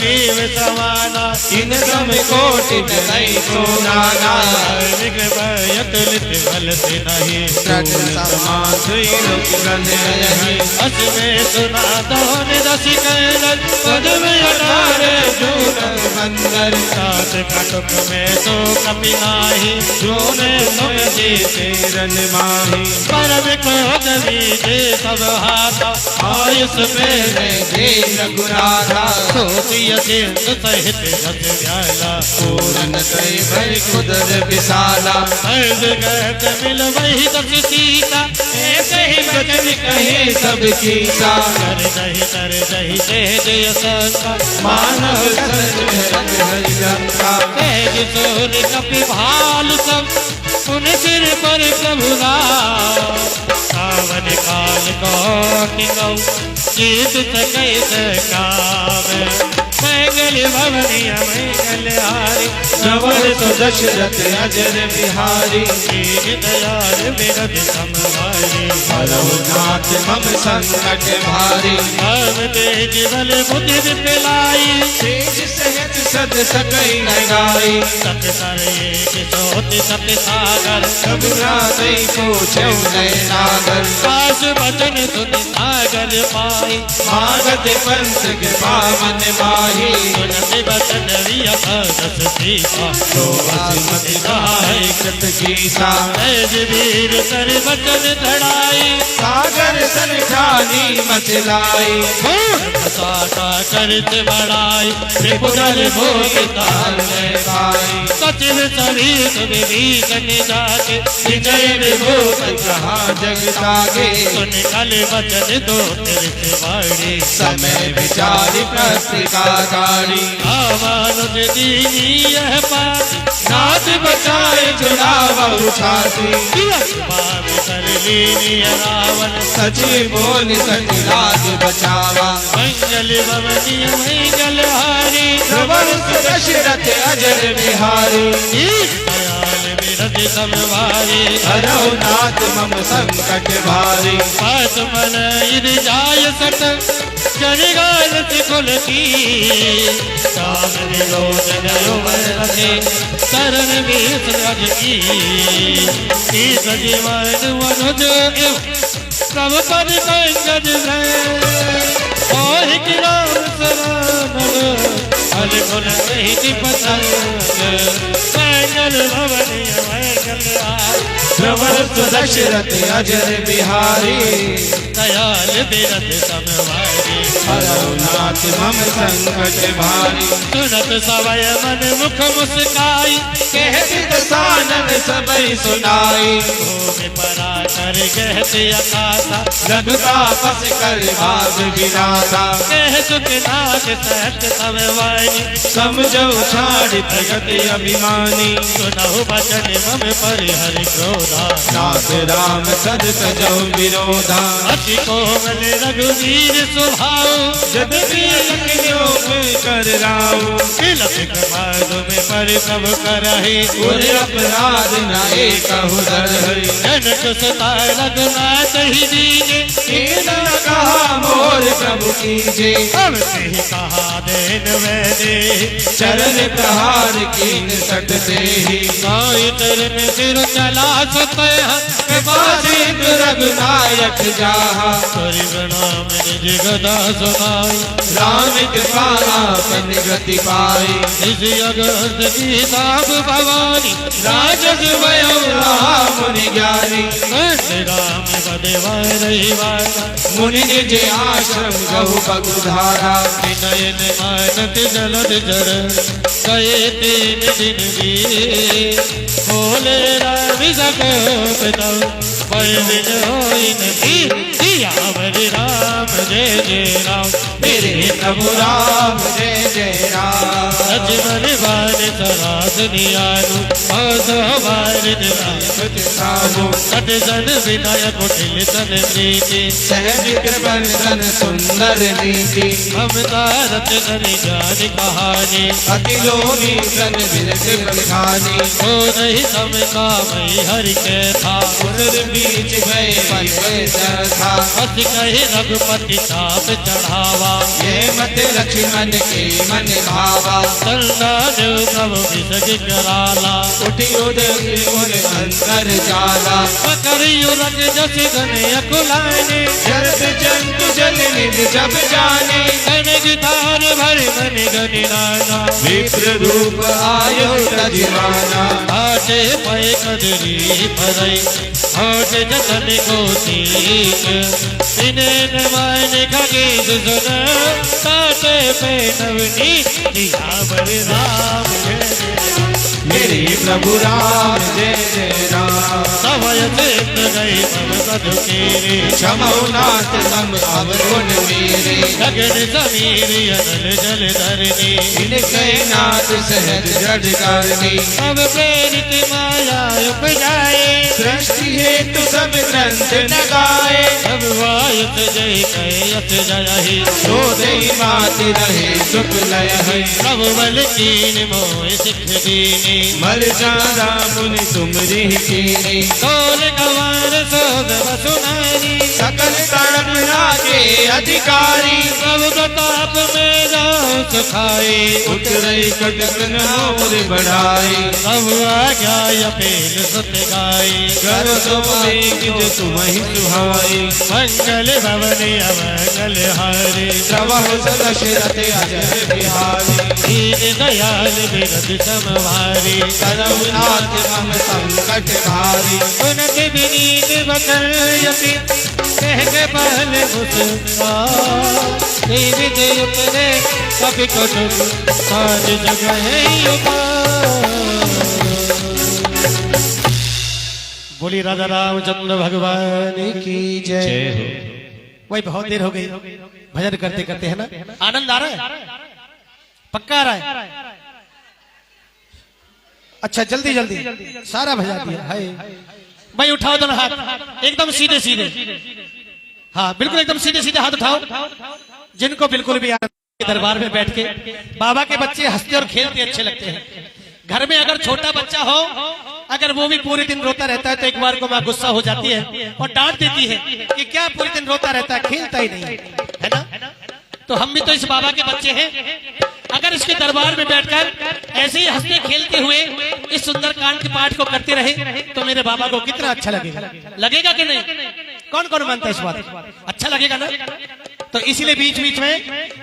केव समाना इन सम कोटि नहीं सोनाना विग्रहयत लित बल से नहीं समाधि लोक गण रही अस में सुना दोन रस कैलन पद में अठारे जून बंदर सात कटुक में तो कपि नाही जोने तुम जीते रन माही परम क्रोध बीजे सब हाथा आयुष मेरे दे रघुराधा सोतिय सिंधु सहित जस व्याला पूरन कई भय कुदर विशाला अर्ज गत मिल वही दस सीता ऐसे ही वचन कहे सब कीसा कर दही तेज यशंका मानव सर्व हरि लंका तेज सूर्य कपि भालु सब उन सिर पर प्रभु राम सावन काल को टिकौ जीत सकै काम मंगल भवनिय मंगल हारी श्रवण तो दशरथ अजर बिहारी दीन दयाल बिरद समवारी हरहु नाथ मम संकट भारी हम तेज बल बुद्धि पिलाई तेज सहज सद सकई न गाई सत कर एक सोत सत सागर रघुनाथई को छौ नय नागर पास बचन सुन सागर पाई भागत पंथ के पावन माही सुनत बचन रिया दस सीता तो मति गाय कृत गीता तेज वीर कर बचन धड़ाई सागर सन खानी मत लाई साता करत बड़ाई त्रिपुर भोग ताल में पाई सचिव सभी विभीषण जाके विजय विभूत कहा जग सागे सुन कल बचन दो तीर्थ बड़ी समय विचारी प्रस्तिका गाड़ी आवानुज दीनी यह पाती नाथ बचाए चुनाव उठाती बात कर लीनी रावण सची बोल सच लाज बचावा मंगल भवनीय मंगल हारी श्रवण दशरथ अजर बिहारी दयाल बिरद समवारी हरहु नाथ मम संकट भारी पास मन इद जाय सट जनिगाल कुलती कान विरोध गयो रखे शरण बीस रज की सजीवन अनुज प्रभु पद पंकज ओहि की राम शरण हल कुल नहीं पसंद मंगल भवनीय मंगल श्रवण दशरथ अजर बिहारी दयाल बिरद समवारी हरहु नाथ मम संकट भारी सुनत सवय मन मुख मुस्काई कहत दसानन सबई सुनाई भूमि परा कर गहत अकाथा रघुता पस कर भाग विनाथा कह सुख नाथ सहत समवारी समझो छाड़ प्रगति अभिमानी सुनहु बचन मम परिहर क्रोधा नाथ राम सद तजौ विरोधा अति कोमल रघुवीर स्वभाव यद्यपि योग कर राव तिलक कमाल में पर प्रभु करहि पूरे अपराध न एकहु धरहि जनक सुता रघुनाथ ही दीजे कीर्तन कहा मोर प्रभु कीजे अब नहीं कहा देन वैदे चरण प्रहार कीन सकते ही साई तरन सिर चला सतय कृपासित रघुनायक जाहा करि प्रणाम निज गदा सुनाई राम कृपा आपन गति पाई निज अगस्त की साप भवानी राजस भयो रहा मुनि ज्ञानी कंठ राम बदेवाय रही वाला मुनि निज आश्रम गहु बगुधारा नयन मानत जलद जर गए 3 दिन भी बोले राम सको पितौ पर दिन होई नहीं सियावर राम जय जय राम मेरे प्रभु राम जय जय राम सजमन बार सरास नियानु आसो बार सत सामो सट सन विनायक कुटिल सन प्रीति सहज कृपन सन सुंदर नीति ममता रत सन ज्ञान कहानी अति लोभी सन बिरख बखानी हो नहीं समका मई हरि के था उनर बीच गए मन में था हस कहे रघुपति चाप चढ़ावा ये मत लक्ष्मण के मन भावा चलना देव प्रभु विसग कराला उठी उदय उन अंतर जाला करियो रंग जस घन अकुलाने जरत जंतु जल निज जब जाने तनिक तार भर मन गनि नाना विप्र रूप आयो तजिमाना आटे पय कदरी भरई होठ जतन को सीख इन्हें मान खगे सुन ताते पे नवनी दियावर राम जय तेरे प्रभु राम जय जय राम। समय चित गई सब सद तेरे, क्षमौनाथ सम अवगुण मेरे, गगन समीर अनल जल धरनी, इनके नाथ सहज जड करनी। अब प्रेरित माया उपजाए, सृष्टि हेतु सब ग्रंथ लगाए, अब वायत जय कयत जय, सो दई मात रहे सुख लय है। सब बल कीन मोह सिख दीनी, मल जादा मुनि तुमरी कीनी, सोल गवार सोद वसुनारी, सकल तड़पना के अधिकारी। प्रभु प्रताप में जाओ सुखाए, उतरई कटकन मोर बढ़ाई, सब आज्ञा अपेल सुत गाई, कर सो जो तुम ही सुहाई। मंगल भवन अमंगल हारे, प्रभु दशरथ अजय बिहारी, दीन दयाल बिरद समवारी, रघुनाथ मम संकट भारी। सुनत विनीत बकर यति, कह के पहल मुस्कान, देवी देव ने कभी कटुक साज जगह बोली राजा रामचंद्र भगवान की जय। वही बहुत देर हो गई भजन करते करते, है ना? आनंद आ रहा है? पक्का आ रहा है? अच्छा जल्दी जल्दी सारा भजा दिया है भाई। उठाओ दोनों हाथ एकदम सीधे सीधे, हाँ बिल्कुल एकदम सीधे सीधे हाथ उठाओ। जिनको बिल्कुल भी दरबार में बैठ के बाबा के बच्चे हंसते और खेलते अच्छे लगते हैं। घर में अगर छोटा बच्चा हो, अगर वो भी पूरे दिन रोता रहता है तो एक बार को माँ गुस्सा हो जाती है और डांट देती है कि क्या पूरे दिन रोता रहता है, खेलता ही नहीं है ना। तो हम भी तो इस बाबा के बच्चे हैं। अगर इसके दरबार में बैठकर ऐसे ही हंसते खेलते हुए इस सुंदर कांड के पाठ को करते रहे तो मेरे बाबा को कितना अच्छा लगेगा। लगेगा कि नहीं? कौन कौन मानता है इस बात? अच्छा लगेगा ना। तो इसीलिए बीच बीच में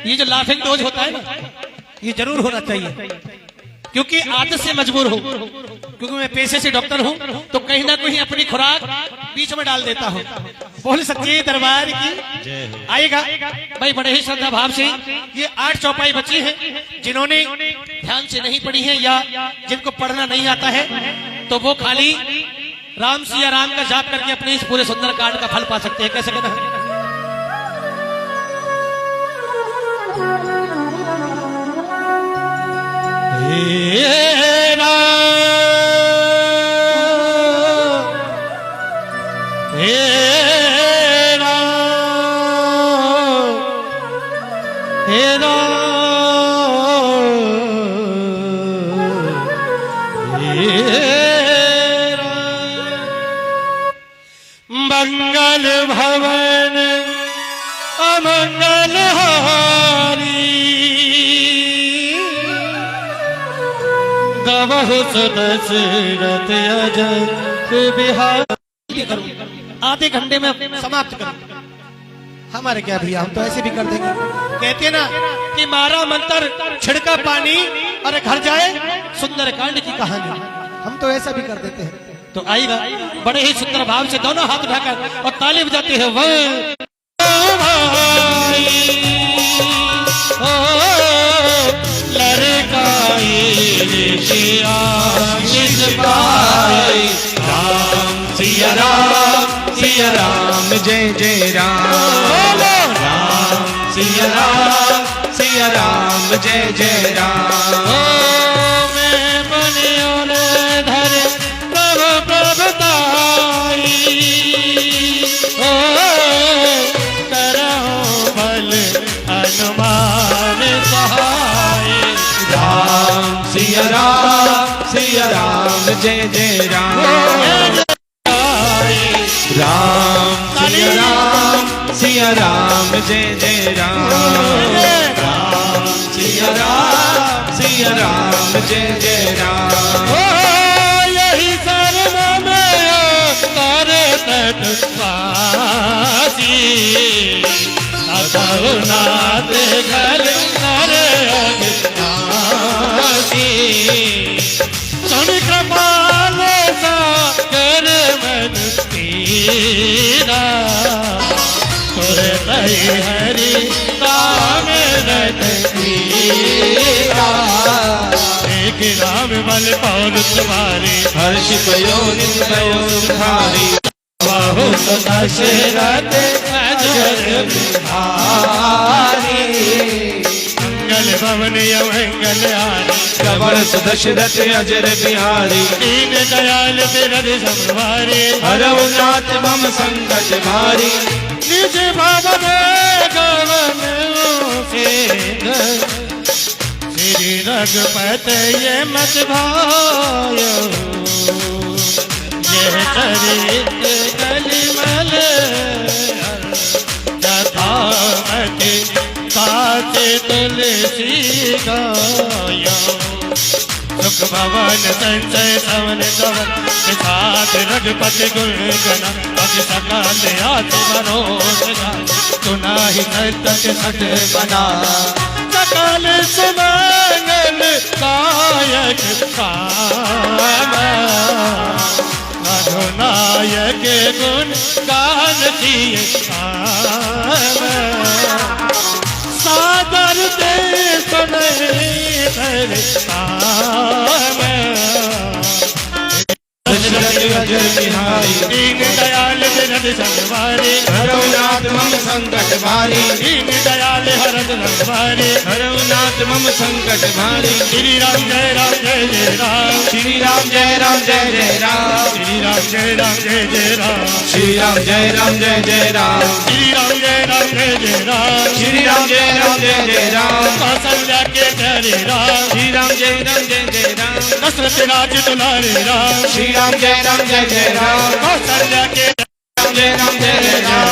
ये जो लाफिंग डोज होता है ना, ये जरूर होना चाहिए, क्योंकि आदत से मजबूर हूँ, क्योंकि मैं पेशे से डॉक्टर हूँ, तो कहीं ना कहीं अपनी खुराक बीच में डाल देता हूँ। बोल सच्चे दरबार की आएगा भाई। बड़े ही श्रद्धा भाव से ये 8 चौपाई बची है, जिन्होंने ध्यान से नहीं पढ़ी है या जिनको पढ़ना नहीं आता है, तो वो खाली राम सिया राम का जाप करके अपने इस पूरे सुंदर कांड का फल पा सकते हैं। कैसे कहना है? हे राम हे राम हे राम हे राम। मंगल भवन अमंगल हारी, गवहु दशरथ अजय बिहारी। आधे घंटे में समाप्त करो। हमारे क्या भैया, हम तो ऐसे भी कर देंगे। कहते हैं ना कि मारा मंत्र छिड़का पानी और घर जाए सुंदर कांड की कहानी, हम तो ऐसा भी कर देते हैं। तो आइएगा बड़े ही सुंदर भाव से दोनों हाथ उठाकर और ताली बजाते हैं। वह राम सिया राम सिया राम जय जय राम। राम सिया राम जय जय राम। मैं बनियों धर प्रभु प्रभुताई, करहु बल हनुमान सहाय। राम सिया राम जय जय राम। राम सिया राम जय जय राम। राम सिया राम जय जय राम। यही सर्व में तारे तटवासी, नाथ घर नरे अगनासी। सुन कृपाल सागर मन पीरा, तुरे तई हरि नाम रत पीरा। एक नाम कमल पौर तुम्हारी हर्ष भयो निज भयो सुखारी बाहु दशरथ अजर बिहारी मंगल भवन मंगल हारी श्रवण सुदशरथ अजर बिहारी दीन दयाल बिरद संवारी हरऊ नाथ मम संकट भारी निज भवन गवन से श्री रघुपत ये मत भायो यह चरित कलिमल तथामति काचे तुलसी गायो सुख भवन संचय सवन सवन साथ रघुपति गुण गण पति सकल आति मनोज सुनाहि सतत सठ बना सकल सुमंगल कायक काम रघुनायक गुण गान किए सादर दे सुने दशरथ अजर बिहारी दीन दयाल बिरद संवारी हरऊ नाथ मम संकट भारी दीन दयाल हरद संवारी हरऊ नाथ मम संकट भारी श्री राम जय जय राम श्री राम जय जय राम श्री राम जय जय राम श्री राम जय जय राम श्री राम जय जय राम श्री राम जय जय राम कौशल्या के प्यारे राम श्री राम जय जय राम दशरथ राज दुलारे राम श्री राम जय जय राम कौशल्या के राम जय राम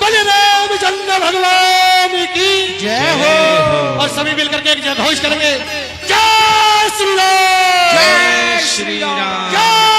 बलराम चंद्र भगवान की जय हो। और सभी मिलकर के एक जय घोष करेंगे, जय श्री राम, जय श्री राम। जय